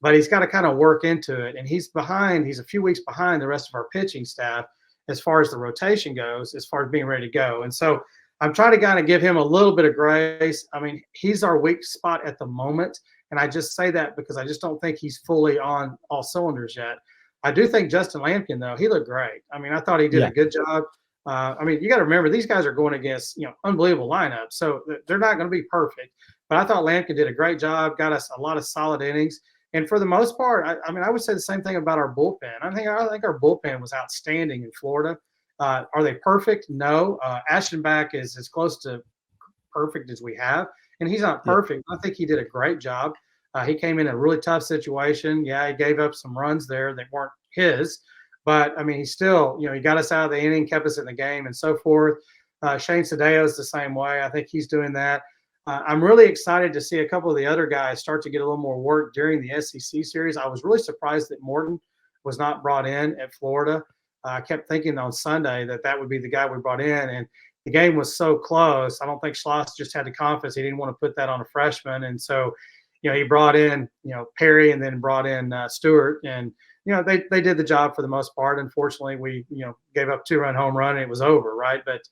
but he's got to kind of work into it. And he's behind. He's a few weeks behind the rest of our pitching staff as far as the rotation goes, as far as being ready to go. And so I'm trying to kind of give him a little bit of grace. I mean, he's our weak spot at the moment. And I just say that because I just don't think he's fully on all cylinders yet. I do think Justin Lampkin, though, he looked great. I mean, I thought he did a good job. I mean, you got to remember, these guys are going against, unbelievable lineups. So they're not going to be perfect. But I thought Lampkin did a great job, got us a lot of solid innings. And for the most part, I would say the same thing about our bullpen. I think our bullpen was outstanding in Florida. Are they perfect? No. Ashtonback is as close to perfect as we have. And he's not perfect. I think he did a great job. He came in a really tough situation. Yeah, he gave up some runs there that weren't his. But, I mean, he still, he got us out of the inning, kept us in the game and so forth. Shane Sadeo is the same way. I think he's doing that. I'm really excited to see a couple of the other guys start to get a little more work during the SEC series. I was really surprised that Morton was not brought in at Florida. I kept thinking on Sunday that would be the guy we brought in, and the game was so close. I don't think Schloss just had the confidence. He didn't want to put that on a freshman, and so he brought in Perry and then brought in Stewart, and they did the job for the most part. Unfortunately, we gave up 2-run home run and it was over, right? But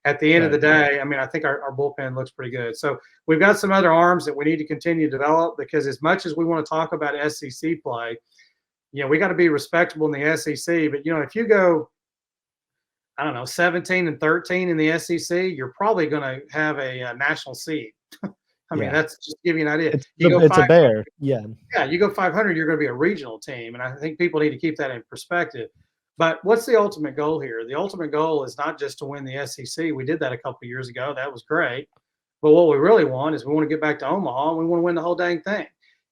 at the end of the day, I mean, I think our bullpen looks pretty good. So we've got some other arms that we need to continue to develop, because as much as we want to talk about SEC play, we got to be respectable in the SEC. But if you go, I don't know, 17-13 in the SEC, you're probably going to have a national seed. I mean, that's just to give you an idea. It's a bear. Yeah. Yeah, you go 500, you're going to be a regional team. And I think people need to keep that in perspective. But what's the ultimate goal here? The ultimate goal is not just to win the SEC. We did that a couple of years ago. That was great. But what we really want is we want to get back to Omaha, and we want to win the whole dang thing.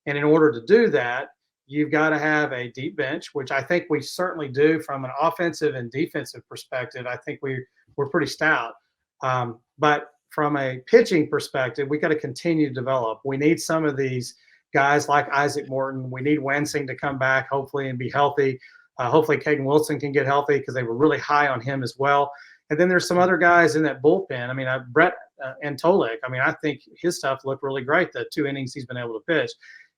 And in order to do that, you've got to have a deep bench, which I think we certainly do from an offensive and defensive perspective. I think we're pretty stout. But from a pitching perspective, we got to continue to develop. We need some of these guys like Isaac Morton. We need Wensing to come back, hopefully, and be healthy. Hopefully Caden Wilson can get healthy, because they were really high on him as well. And then there's some other guys in that bullpen. I mean, Brett Antolik, I mean, I think his stuff looked really great, the 2 innings he's been able to pitch.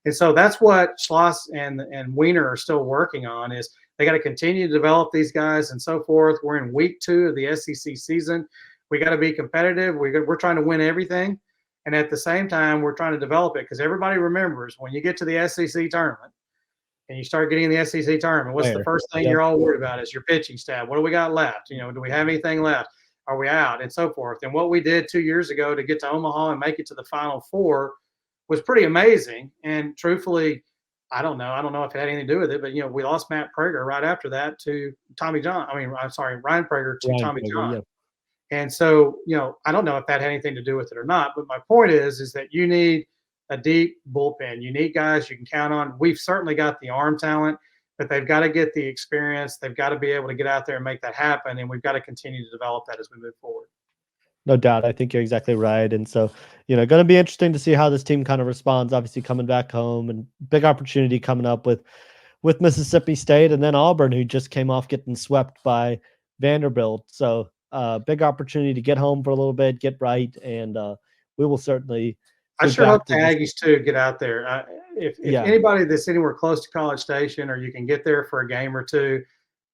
And so that's what Schloss and Wiener are still working on, is they got to continue to develop these guys and so forth. We're in week 2 of the SEC season. We got to be competitive. We're trying to win everything. And at the same time, we're trying to develop it, because everybody remembers when you get to the SEC tournament and you start getting in the SEC tournament, what's the first thing you're all worried about is your pitching staff. What do we got left? Do we have anything left? Are we out? And so forth. And what we did 2 years ago to get to Omaha and make it to the Final Four was pretty amazing. And truthfully, I don't know if it had anything to do with it, but we lost Matt Prager right after that to Tommy John. I mean, I'm sorry, Ryan Prager to Tommy John. Yeah. And so, I don't know if that had anything to do with it or not, but my point is that you need a deep bullpen. You need guys you can count on. We've certainly got the arm talent, but they've got to get the experience. They've got to be able to get out there and make that happen. And we've got to continue to develop that as we move forward. No doubt. I think you're exactly right. And so, going to be interesting to see how this team kind of responds, obviously coming back home, and big opportunity coming up with Mississippi State and then Auburn, who just came off getting swept by Vanderbilt. So big opportunity to get home for a little bit, get right. And we will certainly. I sure hope the Aggies too get out there. If anybody that's anywhere close to College Station, or you can get there for a game or two,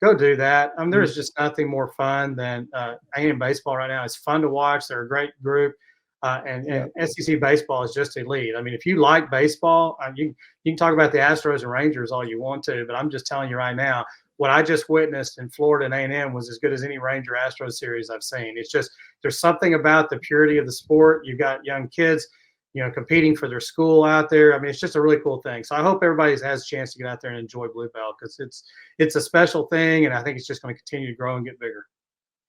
go do that. I mean, there's just nothing more fun than A&M baseball right now. It's fun to watch. They're a great group, and SEC baseball is just elite. I mean, if you like baseball, you can talk about the Astros and Rangers all you want to, but I'm just telling you right now, what I just witnessed in Florida and A&M was as good as any Ranger Astros series I've seen. It's just, there's something about the purity of the sport. You've got young kids, competing for their school out there. I mean, it's just a really cool thing. So I hope everybody has a chance to get out there and enjoy Blue Bell, because it's a special thing, and I think it's just going to continue to grow and get bigger.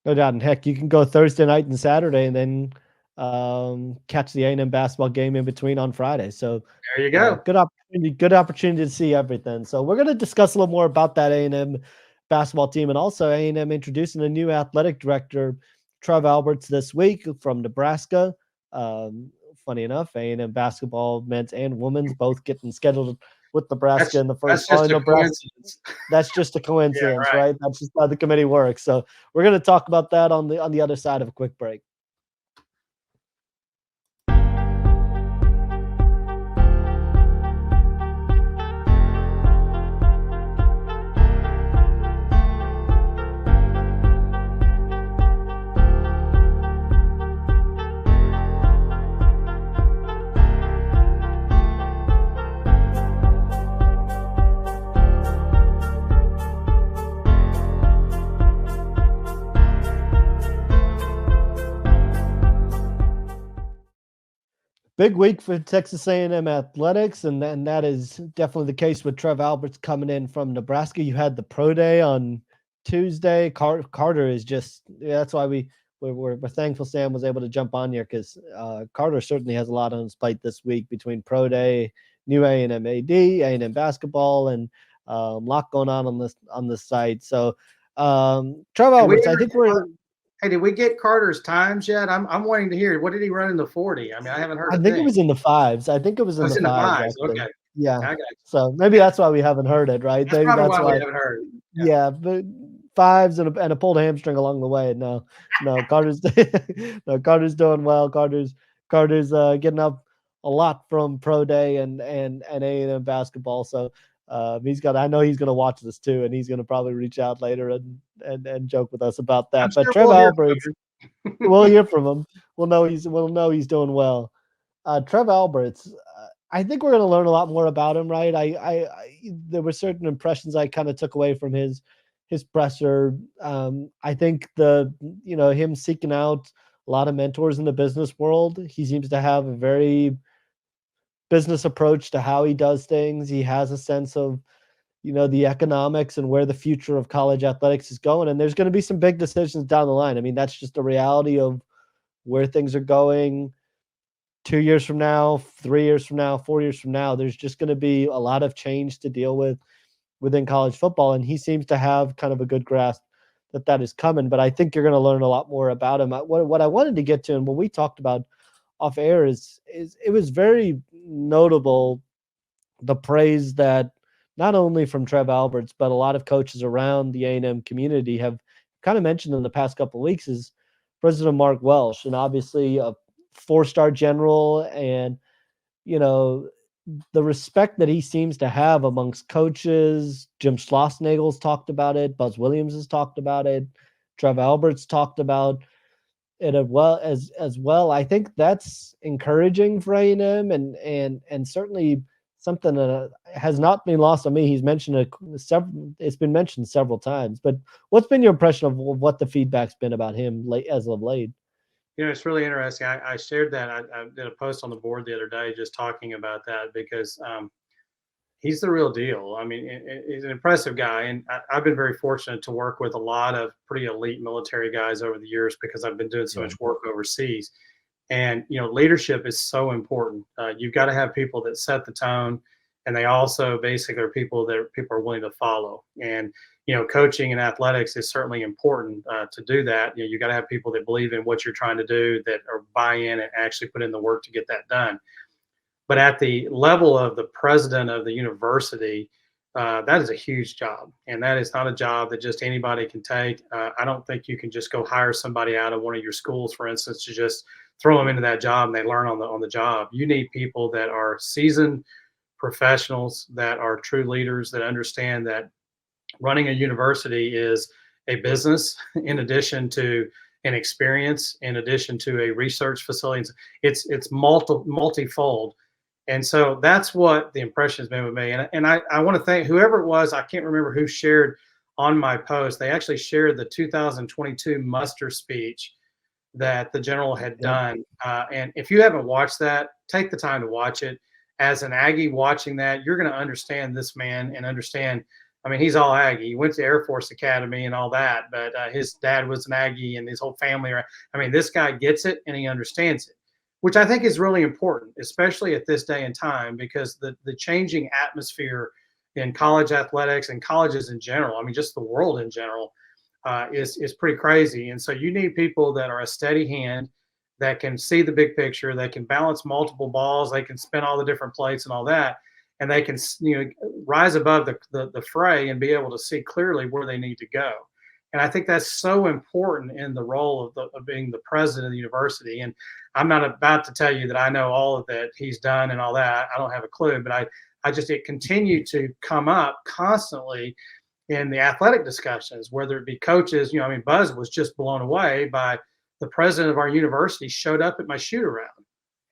No doubt. And heck, you can go Thursday night and Saturday, and then catch the A&M basketball game in between on Friday. So there you go. Good opportunity to see everything. So we're going to discuss a little more about that A&M basketball team, and also A&M introducing a new athletic director, Trev Alberts, this week from Nebraska. Funny enough, A&M basketball, men's and women's, both getting scheduled with Nebraska in the first. That's just a coincidence. That's just a coincidence, right? That's just how the committee works. So we're going to talk about that on the other side of a quick break. Big week for Texas A&M athletics, and that is definitely the case with Trev Alberts coming in from Nebraska. You had the pro day on Tuesday. Carter is just, that's why we're thankful Sam was able to jump on here, because Carter certainly has a lot on his plate this week between pro day, new A&M AD, A&M basketball, and a lot going on this site. So Trev Alberts, I think Hey, did we get Carter's times yet? I'm waiting to hear. What did he run in the 40? I mean, I haven't heard. I think it was in the fives. I think it was in the fives. Actually. Okay. Yeah. I got you. So maybe that's why we haven't heard it, right? That's Maybe probably that's why we haven't heard it. Yeah, but fives and a pulled hamstring along the way. No, Carter's Carter's doing well. Carter's getting up a lot from pro day and A&M basketball. So I know he's gonna watch this too, and he's gonna probably reach out later and joke with us about that. But sure Trev we'll Alberts, we'll hear from him. We'll know he's doing well. Trev Alberts, I think we're going to learn a lot more about him, right? There were certain impressions I kind of took away from his presser. I think him seeking out a lot of mentors in the business world. He seems to have a very business approach to how he does things. He has a sense of, the economics and where the future of college athletics is going. And there's going to be some big decisions down the line. I mean, that's just the reality of where things are going 2 years from now, 3 years from now, 4 years from now. There's just going to be a lot of change to deal with within college football. And he seems to have kind of a good grasp that is coming. But I think you're going to learn a lot more about him. What I wanted to get to, and what we talked about off air, is it was very notable, the praise that not only from Trev Alberts, but a lot of coaches around the A&M community have kind of mentioned in the past couple of weeks, is President Mark Welsh, and obviously a 4-star general, and the respect that he seems to have amongst coaches. Jim Schlossnagel's talked about it. Buzz Williams has talked about it. Trev Alberts talked about it as well. I think that's encouraging for A&M, and certainly something that has not been lost on me. He's mentioned it's been mentioned several times. But what's been your impression of what the feedback's been about him as of late? It's really interesting. I shared that. I did a post on the board the other day just talking about that, because he's the real deal. I mean, he's an impressive guy. And I've been very fortunate to work with a lot of pretty elite military guys over the years, because I've been doing so much work overseas. And, leadership is so important. You've got to have people that set the tone, and they also basically are people that people are willing to follow. And, coaching and athletics is certainly important to do that. You got to have people that believe in what you're trying to do, that are buy in and actually put in the work to get that done. But at the level of the president of the university, that is a huge job. And that is not a job that just anybody can take. I don't think you can just go hire somebody out of one of your schools, for instance, to just throw them into that job and they learn on the job. You need people that are seasoned professionals, that are true leaders, that understand that running a university is a business in addition to an experience, in addition to a research facility. It's multifold. And so that's what the impression has been with me. And I want to thank whoever it was. I can't remember who shared on my post. They actually shared the 2022 muster speech that the general had done. And if you haven't watched that, take the time to watch it. As an Aggie watching that, you're going to understand this man and understand. I mean, he's all Aggie. He went to Air Force Academy and all that, but his dad was an Aggie and his whole family. I mean, this guy gets it and he understands it, which I think is really important, especially at this day and time, because the changing atmosphere in college athletics and colleges in general, I mean, just the world in general, is pretty crazy. And so you need people that are a steady hand, that can see the big picture, they can balance multiple balls, they can spin all the different plates and all that, and they can rise above the fray and be able to see clearly where they need to go. And I think that's so important in the role of being the president of the university. And I'm not about to tell you that I know all of that he's done and all that. I don't have a clue, but it continued to come up constantly in the athletic discussions, whether it be coaches. I mean, Buzz was just blown away by the president of our university showed up at my shoot around.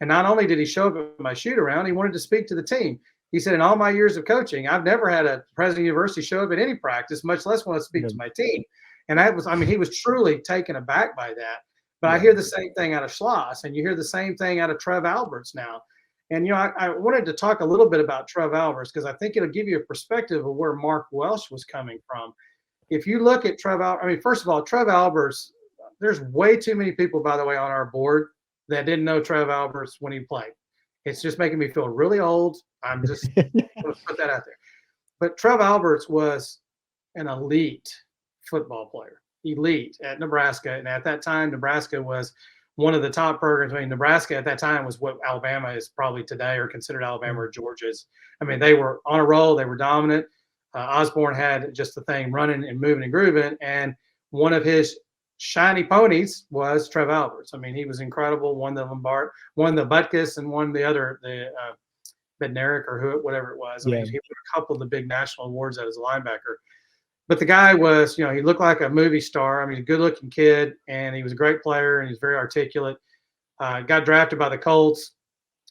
And not only did he show up at my shoot around, he wanted to speak to the team. He said, in all my years of coaching, I've never had a president of the university show up at any practice, much less want to speak to my team. And he was truly taken aback by that. But I hear the same thing out of Schloss, and you hear the same thing out of Trev Alberts now. And, I wanted to talk a little bit about Trev Alberts, because I think it'll give you a perspective of where Mark Welsh was coming from. If you look at Trev Alberts, first of all, Trev Alberts, there's way too many people, by the way, on our board that didn't know Trev Alberts when he played. It's just making me feel really old. I'm just going to put that out there. But Trev Alberts was an elite football player. elite at Nebraska. And at that time, Nebraska was one of the top programs. I mean, Nebraska at that time was what Alabama is probably today, or considered Alabama or Georgia's. I mean, they were on a roll. They were dominant. Osborne had just the thing running and moving and grooving. And one of his shiny ponies was Trev Alberts. I mean, he was incredible. Won the Lombard, won the Butkus, and won the other, the Bednarik or whatever it was. I mean, he won a couple of the big national awards as a linebacker. But the guy was, you know, he looked like a movie star. I mean, a good-looking kid, and he was a great player, and he's very articulate. Got drafted by the Colts,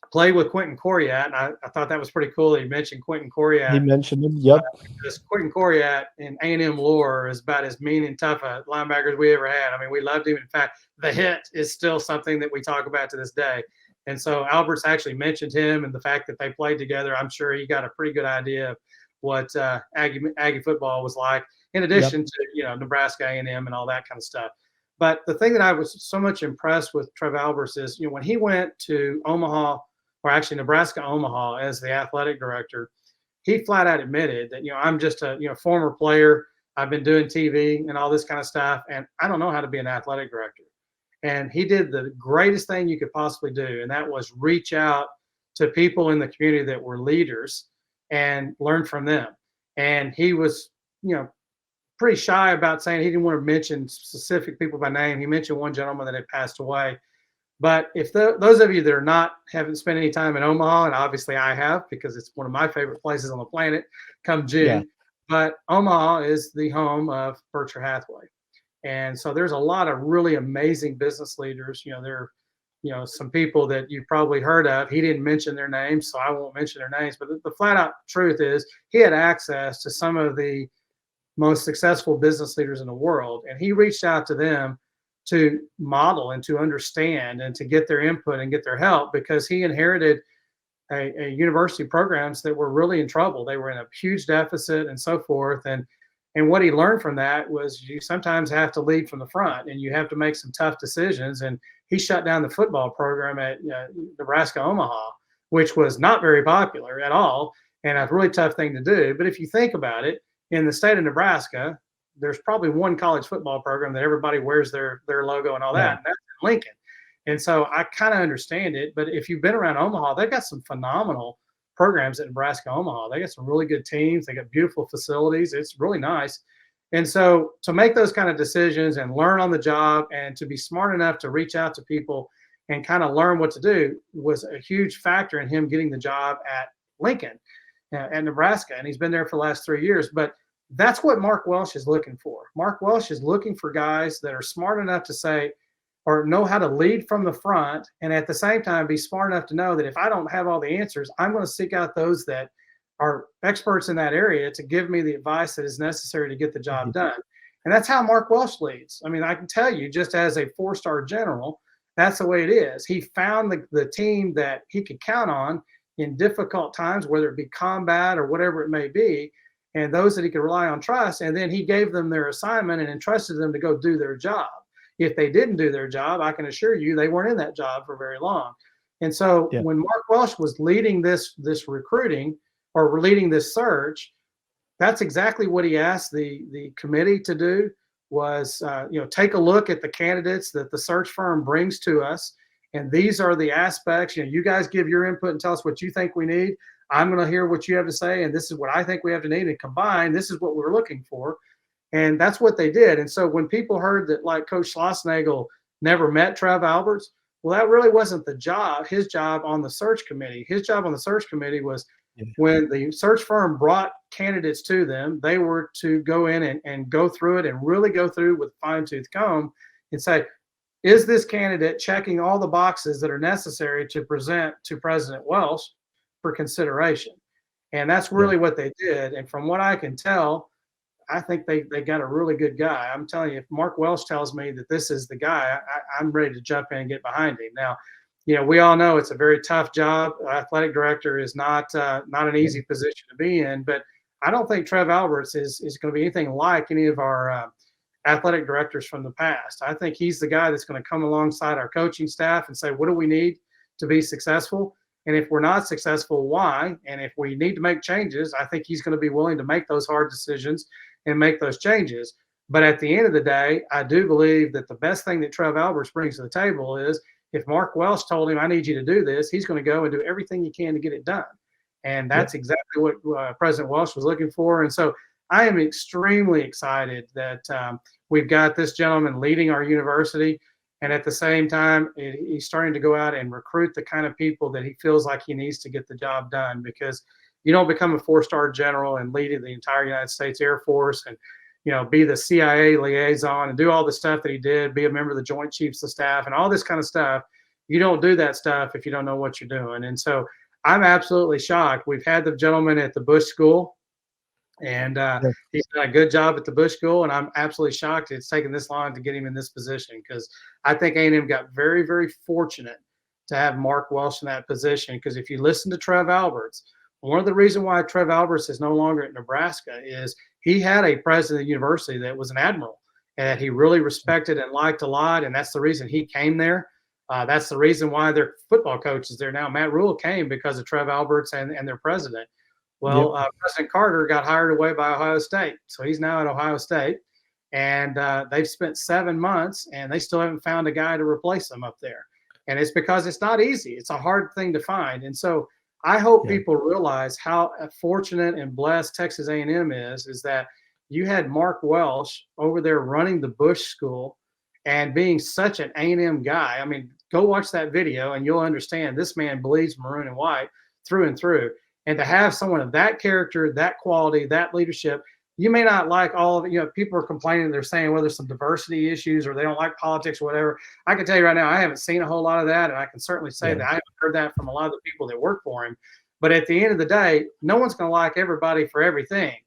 played with Quentin Coriat, and I thought that was pretty cool that he mentioned Quentin Coriat. He mentioned him, yep. This Quentin Coriat in A&M lore is about as mean and tough a linebacker as we ever had. I mean, we loved him. In fact, the hit is still something that we talk about to this day. And so Alberts actually mentioned him and the fact that they played together. I'm sure he got a pretty good idea of what Aggie football was like, in addition to, you know, Nebraska A&M and all that kind of stuff. But the thing that I was so much impressed with Trev Alberts is, you know, when he went to Omaha, or actually Nebraska Omaha as the athletic director, he flat out admitted that, you know, I'm just a, you know, former player. I've been doing TV and all this kind of stuff, and I don't know how to be an athletic director. And he did the greatest thing you could possibly do, and that was reach out to people in the community that were leaders and learn from them. And he was, you know, pretty shy about saying, he didn't want to mention specific people by name. He mentioned one gentleman that had passed away. But if those of you that are not, haven't spent any time in Omaha, and obviously I have, because it's one of my favorite places on the planet, come June. But Omaha is the home of Berkshire Hathaway. And so there's a lot of really amazing business leaders. You know, there are, you know, some people that you've probably heard of. He didn't mention their names, so I won't mention their names. But the flat out truth is, he had access to some of the most successful business leaders in the world. And he reached out to them to model and to understand and to get their input and get their help, because he inherited a university programs that were really in trouble. They were in a huge deficit and so forth. And what he learned from that was, you sometimes have to lead from the front and you have to make some tough decisions. And he shut down the football program at Nebraska Omaha, which was not very popular at all, and a really tough thing to do. But if you think about it, in the state of Nebraska, there's probably one college football program that everybody wears their logo and all that, and that's Lincoln. And so I kind of understand it. But if you've been around Omaha, they've got some phenomenal programs at Nebraska Omaha. They got some really good teams. They got beautiful facilities. It's really nice. And so to make those kind of decisions and learn on the job, and to be smart enough to reach out to people and kind of learn what to do, was a huge factor in him getting the job at Lincoln, at Nebraska. And he's been there for the last 3 years. But that's what Mark Welsh is looking for. Mark Welsh is looking for guys that are smart enough to say, or know how to lead from the front, and at the same time be smart enough to know that if I don't have all the answers, I'm going to seek out those that are experts in that area to give me the advice that is necessary to get the job done. And that's how Mark Welsh leads. I mean, I can tell you, just as a 4-star general, that's the way it is. He found the team that he could count on in difficult times, whether it be combat or whatever it may be, and those that he could rely on, trust, and then he gave them their assignment and entrusted them to go do their job. If they didn't do their job, I can assure you they weren't in that job for very long. And so when Mark Welsh was leading this recruiting, or leading this search, that's exactly what he asked the committee to do, was take a look at the candidates that the search firm brings to us, and these are the aspects. You guys give your input and tell us what you think we need. I'm going to hear what you have to say, and this is what I think we have to need, and combine, this is what we're looking for. And that's what they did. And so when people heard that, like, Coach Schlossnagle never met Trev Alberts, well, that really wasn't his job on the search committee. His job on the search committee was, when the search firm brought candidates to them, they were to go in and go through it, and really go through with a fine-tooth comb and say, is this candidate checking all the boxes that are necessary to present to President Welsh for consideration? And that's really what they did. And from what I can tell, I think they got a really good guy. I'm telling you, if Mark Welsh tells me that this is the guy, I'm ready to jump in and get behind him. Now, we all know it's a very tough job. Athletic director is not an easy position to be in, but I don't think Trev Alberts is going to be anything like any of our athletic directors from the past. I think he's the guy that's going to come alongside our coaching staff and say, what do we need to be successful? And if we're not successful, why? And if we need to make changes, I think he's going to be willing to make those hard decisions and make those changes. But at the end of the day, I do believe that the best thing that Trev Alberts brings to the table is if Mark Welsh told him, I need you to do this, he's going to go and do everything he can to get it done. And that's exactly what President Welsh was looking for. And so I am extremely excited that we've got this gentleman leading our university. And at the same time, he's starting to go out and recruit the kind of people that he feels like he needs to get the job done, because you don't become a 4-star general and lead the entire United States Air Force and, be the CIA liaison and do all the stuff that he did, be a member of the Joint Chiefs of Staff and all this kind of stuff. You don't do that stuff if you don't know what you're doing. And so I'm absolutely shocked. We've had the gentleman at the Bush School, and he's done a good job at the Bush School, and I'm absolutely shocked it's taken this long to get him in this position, because I think A&M got very, very fortunate to have Mark Welsh in that position. Because if you listen to Trev Alberts, one of the reasons why Trev Alberts is no longer at Nebraska is he had a president of the university that was an admiral and that he really respected and liked a lot, and that's the reason he came there. That's the reason why their football coach is there now. Matt Rule came because of Trev Alberts and their president. Well, President Carter got hired away by Ohio State, so he's now at Ohio State, and they've spent 7 months, and they still haven't found a guy to replace him up there. And it's because it's not easy. It's a hard thing to find. And so I hope people realize how fortunate and blessed Texas A&M is that you had Mark Welsh over there running the Bush School and being such an A&M guy. I mean, go watch that video and you'll understand this man bleeds maroon and white through and through. And to have someone of that character, that quality, that leadership, you may not like all of it. People are complaining. They're saying, well, there's some diversity issues or they don't like politics or whatever. I can tell you right now, I haven't seen a whole lot of that. And I can certainly say that I haven't heard that from a lot of the people that work for him. But at the end of the day, no one's going to like everybody for everything.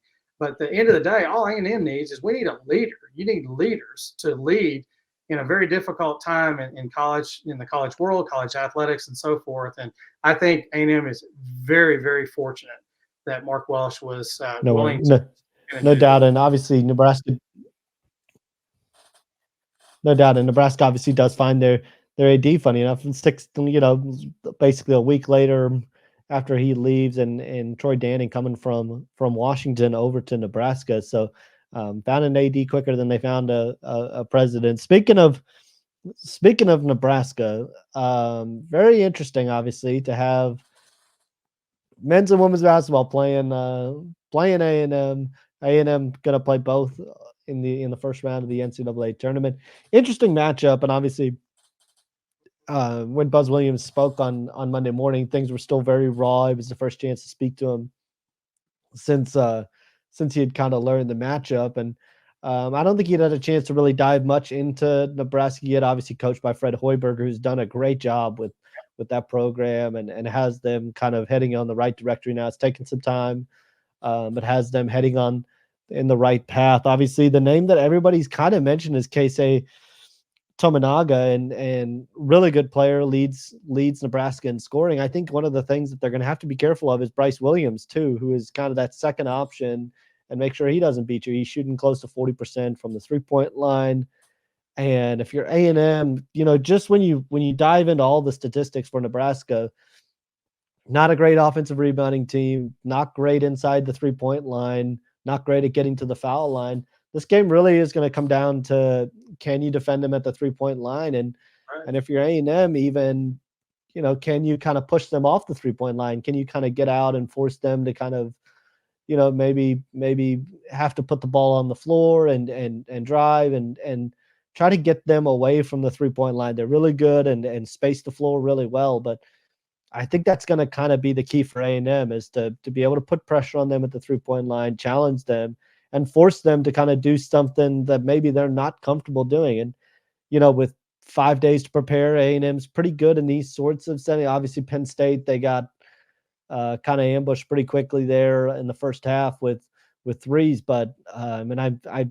But at the end of the day, all A&M needs is we need a leader. You need leaders to lead in a very difficult time in college, in the college world, college athletics, and so forth. And I think A&M is very, very fortunate that Mark Welsh was willing to. No doubt. And obviously Nebraska, obviously does find their AD funny enough. And basically a week later after he leaves and Troy Danning coming from Washington over to Nebraska. So found an AD quicker than they found a president. Speaking of Nebraska, very interesting, obviously, to have men's and women's basketball playing A&M. A&M gonna play both in the first round of the NCAA tournament. Interesting matchup, and obviously, when Buzz Williams spoke on Monday morning, things were still very raw. It was the first chance to speak to him since he had kind of learned the matchup, and I don't think he'd had a chance to really dive much into Nebraska yet. Obviously, coached by Fred Hoiberger, who's done a great job with that program and has them kind of heading on the right directory now. It's taken some time. It has them heading on in the right path. Obviously, the name that everybody's kind of mentioned is Keisei Tominaga, and really good player, leads Nebraska in scoring. I think one of the things that they're going to have to be careful of is Bryce Williams too, who is kind of that second option, and make sure he doesn't beat you. He's shooting close to 40% from the 3-point line. And if you're A&M, just when you dive into all the statistics for Nebraska, not a great offensive rebounding team, not great inside the 3-point line, not great at getting to the foul line. This game really is going to come down to, can you defend them at the 3-point line? And if you're A&M, even, can you kind of push them off the 3-point line? Can you kind of get out and force them to kind of, maybe have to put the ball on the floor and drive and try to get them away from the 3-point line? They're really good and space the floor really well, but I think that's going to kind of be the key for A&M, is to be able to put pressure on them at the 3-point line, challenge them, and force them to kind of do something that maybe they're not comfortable doing. And, with 5 days to prepare, A&M's pretty good in these sorts of settings. Obviously, Penn State, they got kind of ambushed pretty quickly there in the first half with threes. But I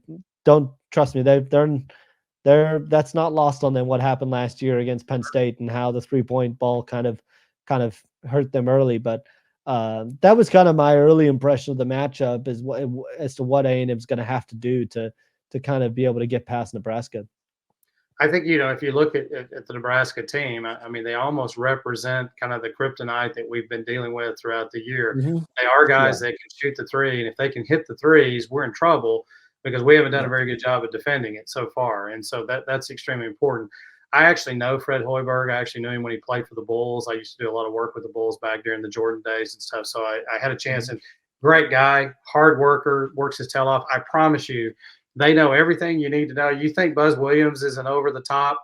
don't, trust me, that's not lost on them what happened last year against Penn State and how the 3-point ball kind of hurt them early. But that was kind of my early impression of the matchup, as to what A&M is going to have to do to kind of be able to get past Nebraska. I think, if you look at the Nebraska team, I mean, they almost represent kind of the kryptonite that we've been dealing with throughout the year. Mm-hmm. They are guys that can shoot the three, and if they can hit the threes, we're in trouble. because we haven't done a very good job of defending it so far. And so that's extremely important. I actually know Fred Hoiberg. I actually knew him when he played for the Bulls. I used to do a lot of work with the Bulls back during the Jordan days and stuff. So I had a chance. And great guy, hard worker, works his tail off. I promise you, they know everything you need to know. You think Buzz Williams is an over the top,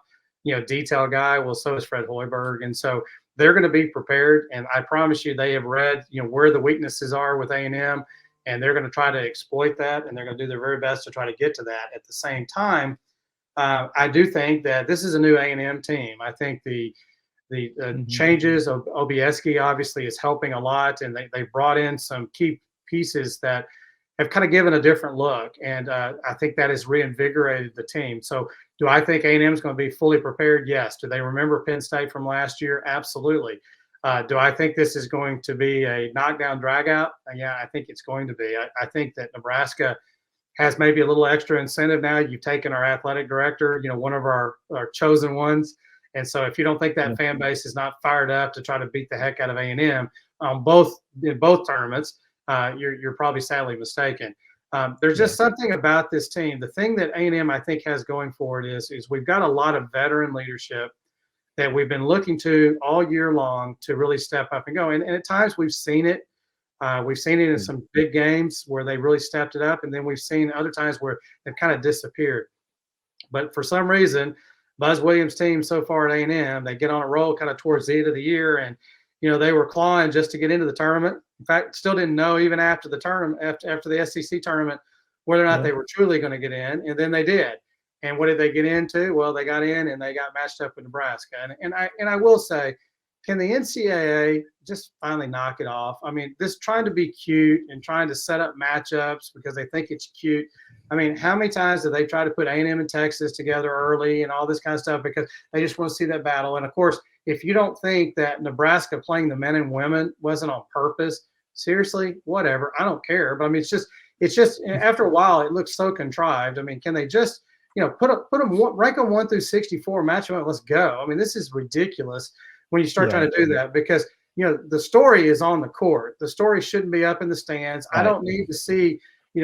detail guy. Well, so is Fred Hoiberg. And so they're going to be prepared. And I promise you, they have read, where the weaknesses are with A&M, and they're going to try to exploit that. And they're going to do their very best to try to get to that. At the same time, I do think that this is a new A&M team. I think the changes of Obieski obviously is helping a lot, and they brought in some key pieces that have kind of given a different look, and I think that has reinvigorated the team. So do I think A&M is going to be fully prepared? Yes. Do they remember Penn State from last year? Absolutely. Do I think this is going to be a knockdown dragout? Yeah, I think it's going to be. I think that Nebraska has maybe a little extra incentive now. You've taken our athletic director, one of our chosen ones. And so if you don't think that fan base is not fired up to try to beat the heck out of A&M in both tournaments, you're probably sadly mistaken. There's just something about this team. The thing that A&M, I think, has going for it is we've got a lot of veteran leadership that we've been looking to all year long to really step up and go. And at times we've seen it. We've seen it in some big games where they really stepped it up, and then we've seen other times where they've kind of disappeared. But for some reason, Buzz Williams' team so far at A&M, they get on a roll kind of towards the end of the year, and they were clawing just to get into the tournament. In fact, still didn't know even after the tournament, after the SEC tournament, whether or not they were truly going to get in, and then they did. And what did they get into? Well, they got in and they got matched up with Nebraska. And I will say, can the NCAA just finally knock it off? I mean, this trying to be cute and trying to set up matchups because they think it's cute. I mean, how many times did they try to put A&M and Texas together early and all this kind of stuff because they just want to see that battle? And, of course, if you don't think that Nebraska playing the men and women wasn't on purpose, seriously, whatever. I don't care. But, I mean, it's just after a while it looks so contrived. I mean, can they just put them rank them 1 through 64, match them up, let's go. I mean, this is ridiculous when you start trying to do that because, the story is on the court. The story shouldn't be up in the stands. Right. I don't need to see,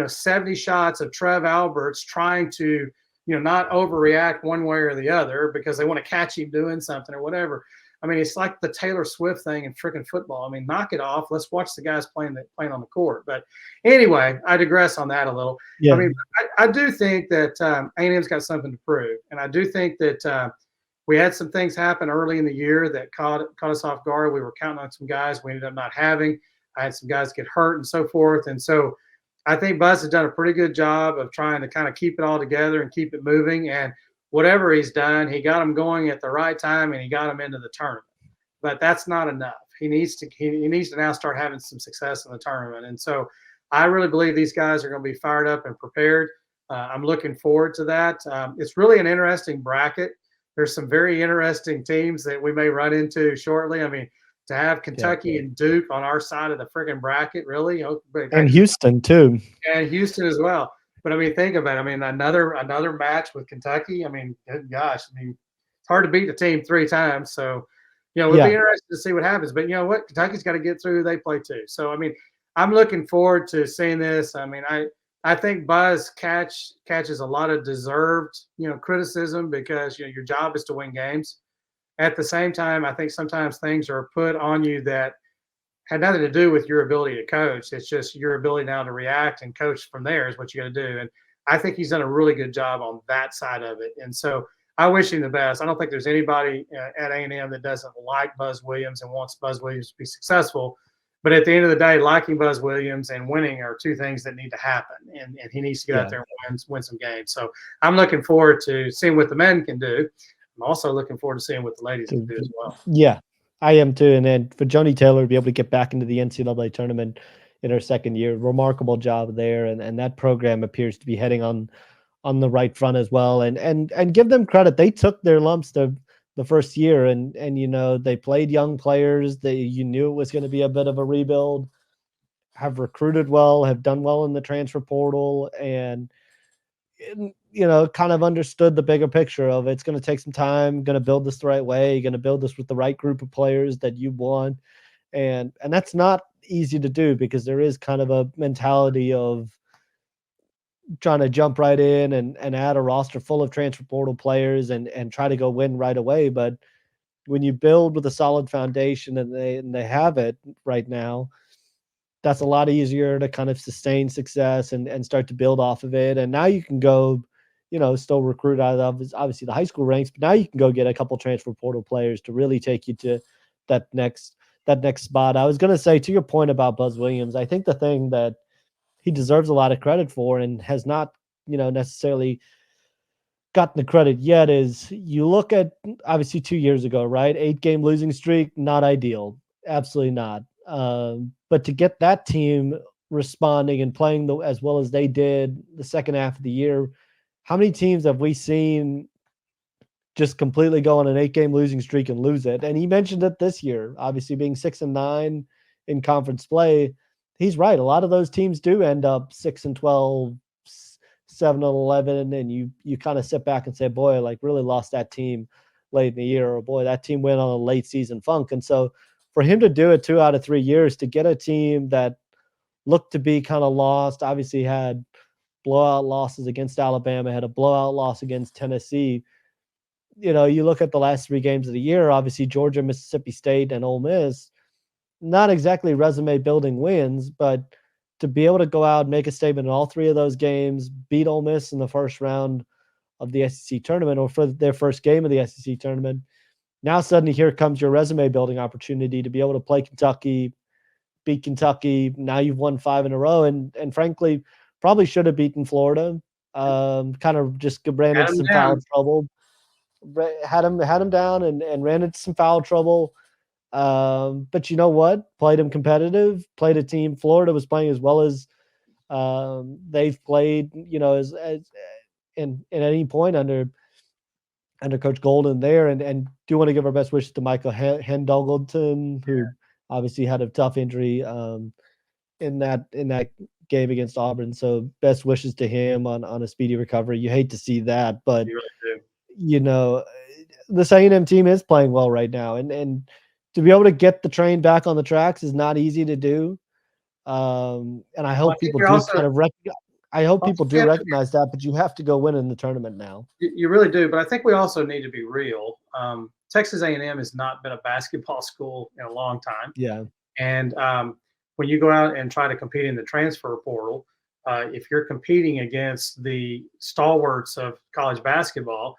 70 shots of Trev Alberts trying to, not overreact one way or the other because they want to catch him doing something or whatever. I mean, it's like the Taylor Swift thing in freaking football. I mean, knock it off. Let's watch the guys playing on the court. But anyway, I digress on that a little. Yeah. I mean, I do think that A&M's got something to prove. And I do think that we had some things happen early in the year that caught us off guard. We were counting on some guys we ended up not having. I had some guys get hurt and so forth. And so I think Buzz has done a pretty good job of trying to kind of keep it all together and keep it moving. And whatever he's done, he got them going at the right time and he got them into the tournament. But that's not enough. He needs to now start having some success in the tournament. And so I really believe these guys are going to be fired up and prepared. I'm looking forward to that. It's really an interesting bracket. There's some very interesting teams that we may run into shortly. I mean, to have Kentucky and Duke on our side of the friggin' bracket, really? And Houston, too. And Houston as well. But, I mean, think about it. I mean, another match with Kentucky. I mean, gosh, it's hard to beat the team 3 times. So, we'll be interested to see what happens. But you know what? Kentucky's got to get through who they play too. So, I mean, I'm looking forward to seeing this. I mean, I think Buzz catches a lot of deserved, criticism because, your job is to win games. At the same time, I think sometimes things are put on you that had nothing to do with your ability to coach. It's just your ability now to react and coach from there is what you got to do. And I think he's done a really good job on that side of it. And so I wish him the best. I don't think there's anybody at A&M that doesn't like Buzz Williams and wants Buzz Williams to be successful. But at the end of the day, liking Buzz Williams and winning are 2 things that need to happen. And he needs to get out there and win some games. So I'm looking forward to seeing what the men can do. I'm also looking forward to seeing what the ladies can do as well. Yeah, I am too. And then for Joni Taylor to be able to get back into the NCAA tournament in her second year, remarkable job there. And that program appears to be heading on the right front as well. And give them credit. They took their lumps the first year and they played young players. You knew it was going to be a bit of a rebuild, have recruited well, have done well in the transfer portal, and kind of understood the bigger picture of it's going to take some time, going to build this the right way, going to build this with the right group of players that you want. And that's not easy to do because there is kind of a mentality of trying to jump right in and add a roster full of transfer portal players and try to go win right away. But when you build with a solid foundation and they have it right now, that's a lot easier to kind of sustain success and start to build off of it. And now you can go, still recruit out of obviously the high school ranks, but now you can go get a couple transfer portal players to really take you to that next spot. I was going to say, to your point about Buzz Williams, I think the thing that he deserves a lot of credit for and has not, necessarily gotten the credit yet is you look at obviously 2 years ago, right? 8-game losing streak, not ideal. Absolutely not. But to get that team responding and playing as well as they did the second half of the year, how many teams have we seen just completely go on an 8-game losing streak and lose it? And he mentioned it this year, obviously being 6-9 in conference play. He's right. A lot of those teams do end up 6-12, 7-11, and you kind of sit back and say, boy, like really lost that team late in the year, or boy, that team went on a late season funk. And so for him to do it 2 out of 3 years, to get a team that looked to be kind of lost, obviously had blowout losses against Alabama, had a blowout loss against Tennessee. You look at the last 3 games of the year, obviously Georgia, Mississippi State, and Ole Miss, not exactly resume building wins, but to be able to go out and make a statement in all 3 of those games, beat Ole Miss in the first round of the SEC tournament, or for their first game of the SEC tournament. Now suddenly here comes your resume building opportunity to be able to play Kentucky, beat Kentucky. Now you've won 5 in a row, and frankly, probably should have beaten Florida. Kind of just ran into some foul trouble. Had him down and ran into some foul trouble. But you know what? Played him competitive. Played a team. Florida was playing as well as they've played. As in at any point under Coach Golden there, and do want to give our best wishes to Michael Hendogleton, who obviously had a tough injury in that game against Auburn. So best wishes to him on a speedy recovery. You hate to see that, but You really do. This A&M team is playing well right now, and to be able to get the train back on the tracks is not easy to do. And I hope people do kind of recognize. I hope people do recognize that, but you have to go win in the tournament now. You really do, but I think we also need to be real. Texas A&M has not been a basketball school in a long time. Yeah. And when you go out and try to compete in the transfer portal, if you're competing against the stalwarts of college basketball,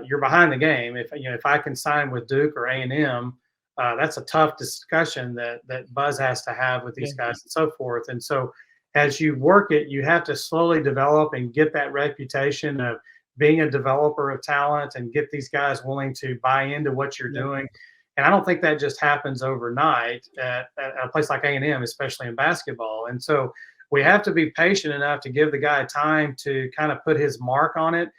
you're behind the game. If I can sign with Duke or A&M, that's a tough discussion that Buzz has to have with these guys and so forth. And so as you work it, you have to slowly develop and get that reputation of being a developer of talent and get these guys willing to buy into what you're doing. And I don't think that just happens overnight at a place like A&M, especially in basketball. And so we have to be patient enough to give the guy time to kind of put his mark on it.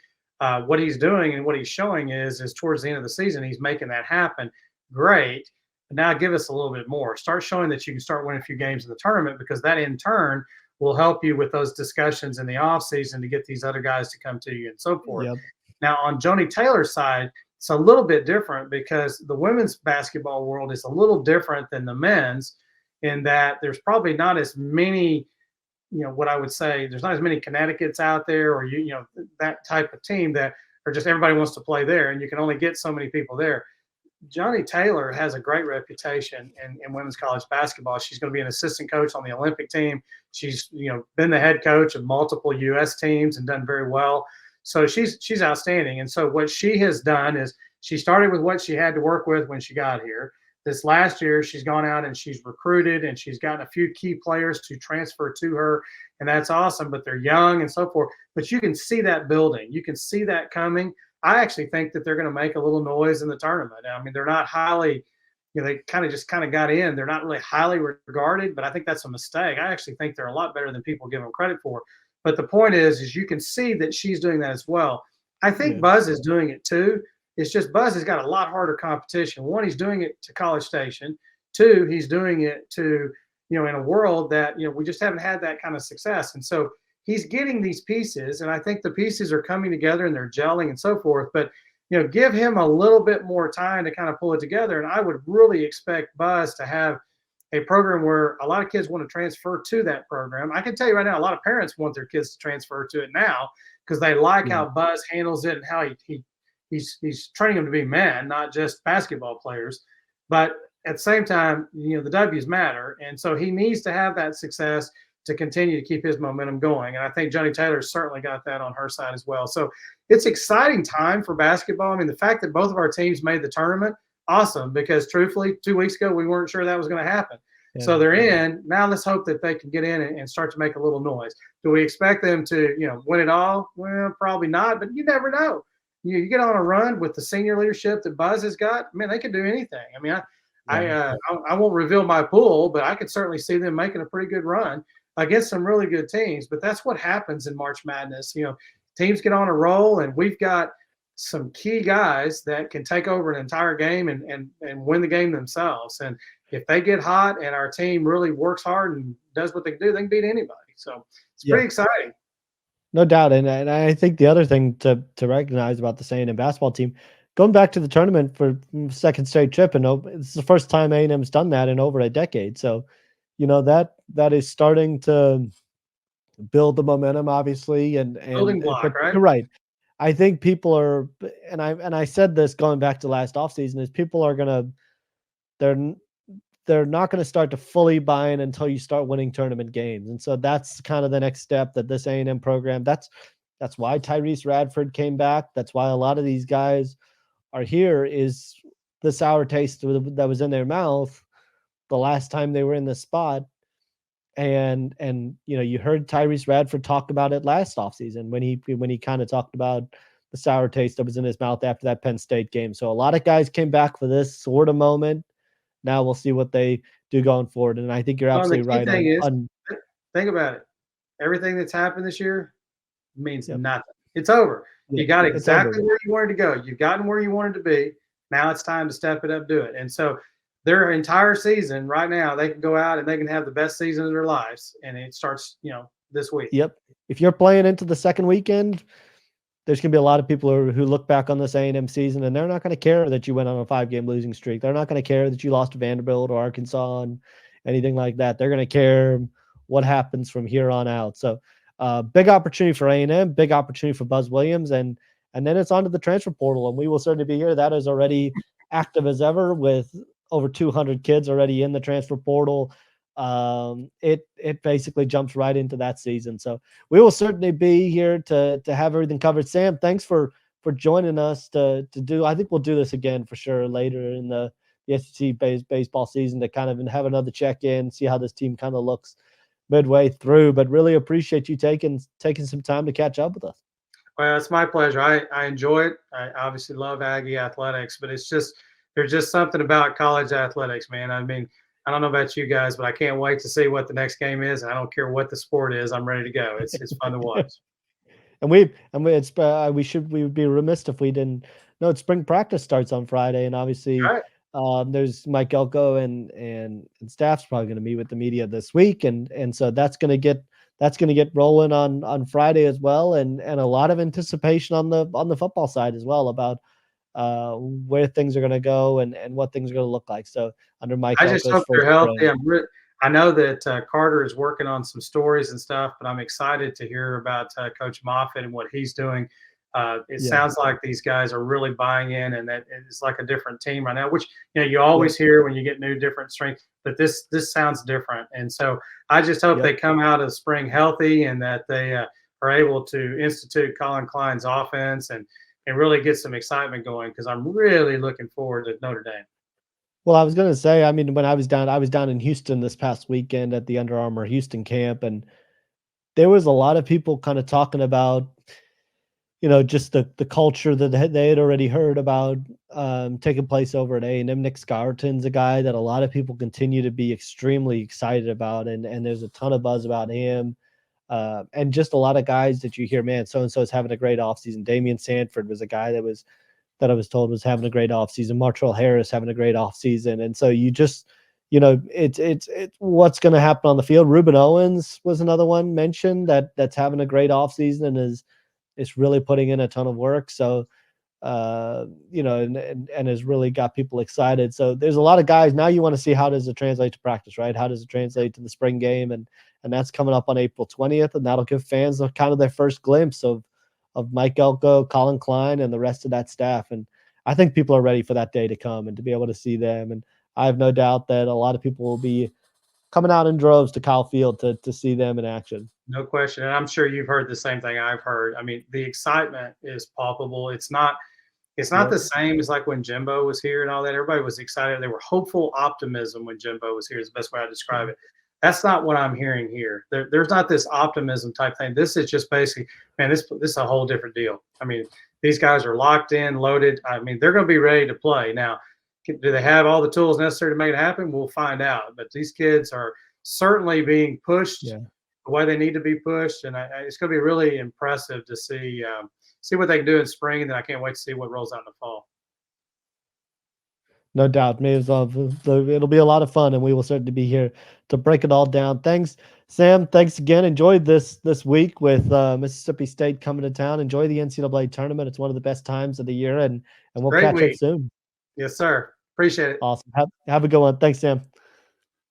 What he's doing and what he's showing is towards the end of the season, he's making that happen. Great. Now give us a little bit more. Start showing that you can start winning a few games in the tournament, because that in turn will help you with those discussions in the offseason to get these other guys to come to you and so forth. Yep. Now, on Joni Taylor's side, it's a little bit different, because the women's basketball world is a little different than the men's, in that there's probably not as many, what I would say, there's not as many Connecticut's out there, or, that type of team that are just everybody wants to play there, and you can only get so many people there. Joni Taylor has a great reputation in women's college basketball. She's going to be an assistant coach on the Olympic team. She's, been the head coach of multiple U.S. teams and done very well. So she's outstanding. And so what she has done is she started with what she had to work with when she got here. This last year, she's gone out and she's recruited, and she's gotten a few key players to transfer to her, and that's awesome. But they're young and so forth. But you can see that building. You can see that coming. I actually think that they're going to make a little noise in the tournament. I mean, they're not highly, they kind of got in. They're not really highly regarded, but I think that's a mistake. I actually think they're a lot better than people give them credit for. But the point is you can see that she's doing that as well. I think Buzz is doing it too. It's just Buzz has got a lot harder competition. One, he's doing it to College Station. Two, he's doing it to, in a world that, we just haven't had that kind of success. And so he's getting these pieces, and I think the pieces are coming together and they're gelling and so forth. But, give him a little bit more time to kind of pull it together. And I would really expect Buzz to have a program where a lot of kids want to transfer to that program. I can tell you right now, a lot of parents want their kids to transfer to it now because they like how Buzz handles it and how he's training them to be men, not just basketball players. But at the same time, the W's matter. And so he needs to have that success to continue to keep his momentum going. And I think Johnny Taylor's certainly got that on her side as well. So it's exciting time for basketball. I mean, the fact that both of our teams made the tournament, awesome, because truthfully, 2 weeks ago, we weren't sure that was going to happen. Yeah. So they're in. Now let's hope that they can get in and start to make a little noise. Do we expect them to, win it all? Well, probably not, but you never know. You get on a run with the senior leadership that Buzz has got, man, they can do anything. I mean, I won't reveal my pool, but I could certainly see them making a pretty good run against some really good teams. But that's what happens in March Madness. Teams get on a roll, and we've got some key guys that can take over an entire game and win the game themselves. And if they get hot and our team really works hard and does what they do, they can beat anybody. So it's pretty exciting. No doubt. And I think the other thing to recognize about the A&M basketball team, going back to the tournament for second straight trip, and it's the first time A&M's done that in over a decade. So, that is starting to build the momentum, obviously, and building block, right? You're right. I think people are, and I said this going back to last offseason, is people are they're not going to start to fully buy in until you start winning tournament games. And so that's kind of the next step that this A&M program, that's why Tyrese Radford came back. That's why a lot of these guys are here, is the sour taste that was in their mouth the last time they were in the spot. And you heard Tyrese Radford talk about it last offseason when he kind of talked about the sour taste that was in his mouth after that Penn State game. So a lot of guys came back for this sort of moment. Now we'll see what they do going forward. And I think you're absolutely right. Think about it. Everything that's happened this year means nothing. It's over. You got exactly where you wanted to go. You've gotten where you wanted to be. Now it's time to step it up, do it. And so their entire season right now, they can go out and they can have the best season of their lives. And it starts, this week. Yep. If you're playing into the second weekend, there's going to be a lot of people who look back on this A&M season, and they're not going to care that you went on a 5-game losing streak. They're not going to care that you lost to Vanderbilt or Arkansas and anything like that. They're going to care what happens from here on out. So big opportunity for A&M, big opportunity for Buzz Williams, and then it's onto the transfer portal, and we will certainly be here. That is already active as ever with over 200 kids already in the transfer portal. It basically jumps right into that season. So we will certainly be here to have everything covered. Sam, thanks for joining us to do. I think we'll do this again for sure later in the SEC baseball season to kind of have another check-in, see how this team kind of looks midway through. But really appreciate you taking some time to catch up with us. Well, it's my pleasure. I enjoy it. I obviously love Aggie athletics, but there's just something about college athletics, man. I mean, I don't know about you guys, but I can't wait to see what the next game is. I don't care what the sport is. I'm ready to go. It's fun to watch. And we would be remiss if we didn't know spring practice starts on Friday, and obviously there's Mike Elko and staff's probably going to meet with the media this week, and so that's going to get rolling on Friday as well, and a lot of anticipation on the football side as well about where things are going to go and what things are going to look like. So under Mike, I just hope they're healthy. I know that Carter is working on some stories and stuff, but I'm excited to hear about Coach Moffitt and what he's doing. It sounds like these guys are really buying in, and that it's like a different team right now, which you always hear when you get new different strengths. But this sounds different, and so I just hope they come out of spring healthy and that they are able to institute Colin Klein's offense and really get some excitement going, because I'm really looking forward to Notre Dame. Well, I was going to say, I mean, when I was down in Houston this past weekend at the Under Armour Houston camp, and there was a lot of people kind of talking about, just the culture that they had already heard about taking place over at A&M. Nick Scarton's a guy that a lot of people continue to be extremely excited about, and there's a ton of buzz about him. And just a lot of guys that you hear, man, so-and-so is having a great offseason. Damian Sanford was a guy that I was told was having a great offseason. Martrell Harris having a great offseason. And so you just, it's what's going to happen on the field. Reuben Owens was another one mentioned that's having a great offseason and is really putting in a ton of work. So and has really got people excited. So there's a lot of guys now. You want to see how does it translate to practice, right? How does it translate to the spring game, and that's coming up on April 20th, and that'll give fans kind of their first glimpse of Mike Elko, Colin Klein, and the rest of that staff. And I think people are ready for that day to come and to be able to see them. And I have no doubt that a lot of people will be coming out in droves to Kyle Field to see them in action. No question. And I'm sure you've heard the same thing I've heard. I mean, the excitement is palpable. It's not the same as like when Jimbo was here and all that. Everybody was excited. They were hopeful optimism when Jimbo was here is the best way I describe it. That's not what I'm hearing here. There's not this optimism type thing. This is just basically, man, this is a whole different deal. I mean, these guys are locked in, loaded. I mean, they're going to be ready to play. Now, do they have all the tools necessary to make it happen? We'll find out. But these kids are certainly being pushed the way they need to be pushed. And it's going to be really impressive to see what they can do in spring. And then I can't wait to see what rolls out in the fall. No doubt. It'll be a lot of fun, and we will certainly be here to break it all down. Thanks, Sam. Thanks again. Enjoyed this week with Mississippi State coming to town. Enjoy the NCAA tournament. It's one of the best times of the year, and we'll catch up soon. Yes, sir. Appreciate it. Awesome. Have a good one. Thanks, Sam.